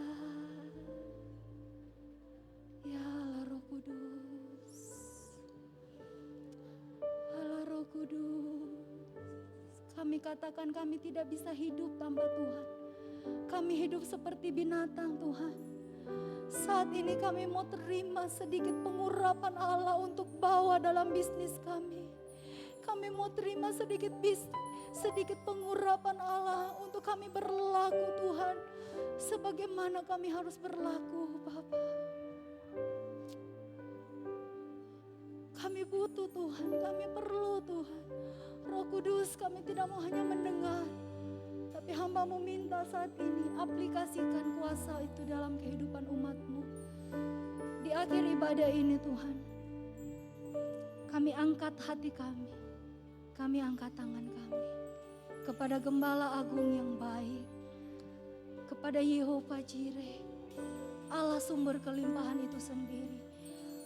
Ya Allah Roh Kudus. Allah Roh Kudus. Kami katakan kami tidak bisa hidup tanpa Tuhan. Kami hidup seperti binatang Tuhan. Saat ini kami mau terima sedikit pengurapan Allah untuk bawa dalam bisnis kami. Kami mau terima sedikit pengurapan Allah untuk kami berlaku Tuhan. Sebagaimana kami harus berlaku Bapa. Kami butuh Tuhan, kami perlu Tuhan. Roh Kudus kami tidak mau hanya mendengar. Tapi hamba meminta saat ini aplikasikan kuasa itu dalam kehidupan umat-Mu. Di akhir ibadah ini Tuhan, kami angkat hati kami angkat tangan kami kepada Gembala Agung yang baik, kepada Yehova Jireh, Allah sumber kelimpahan itu sendiri.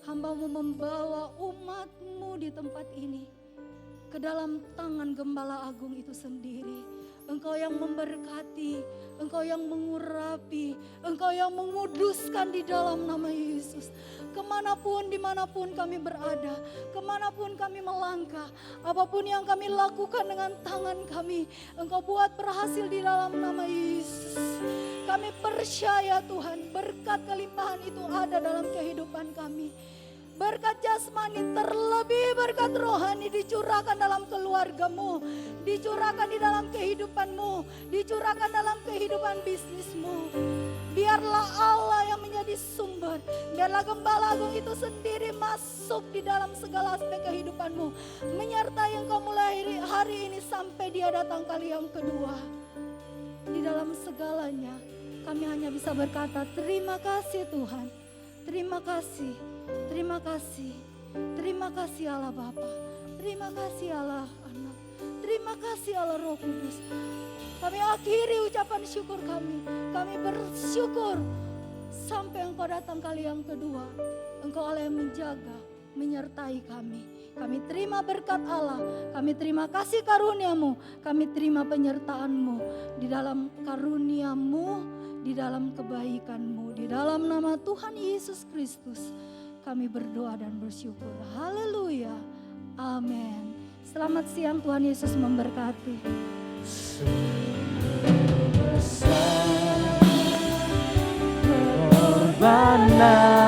Hamba mau membawa umat-Mu di tempat ini ke dalam tangan Gembala Agung itu sendiri. Engkau yang memberkati, Engkau yang mengurapi, Engkau yang menguduskan di dalam nama Yesus. Kemanapun, dimanapun kami berada, kemanapun kami melangkah, apapun yang kami lakukan dengan tangan kami, Engkau buat berhasil di dalam nama Yesus. Kami percaya Tuhan, berkat kelimpahan itu ada dalam kehidupan kami. Berkat jasmani terlebih berkat rohani dicurahkan dalam keluarga-Mu, dicurahkan di dalam kehidupan-Mu, dicurahkan dalam kehidupan bisnis-Mu. Biarlah Allah yang menjadi sumber, biarlah Gembala Agung itu sendiri masuk di dalam segala aspek kehidupan-Mu, menyertai Engkau mulai hari ini sampai Dia datang kali yang kedua. Di dalam segalanya kami hanya bisa berkata terima kasih Tuhan, terima kasih. Terima kasih Allah Bapa. Terima kasih Allah Anak. Terima kasih Allah Roh Kudus. Kami akhiri ucapan syukur kami. Kami bersyukur sampai Engkau datang kali yang kedua. Engkau Allah yang menjaga, menyertai kami. Kami terima berkat Allah, kami terima kasih karunia-Mu, kami terima penyertaan-Mu di dalam karunia-Mu, di dalam kebaikan-Mu, di dalam nama Tuhan Yesus Kristus. Kami berdoa dan bersyukur. Haleluya. Amin. Selamat siang, Tuhan Yesus memberkati. Pengorbanan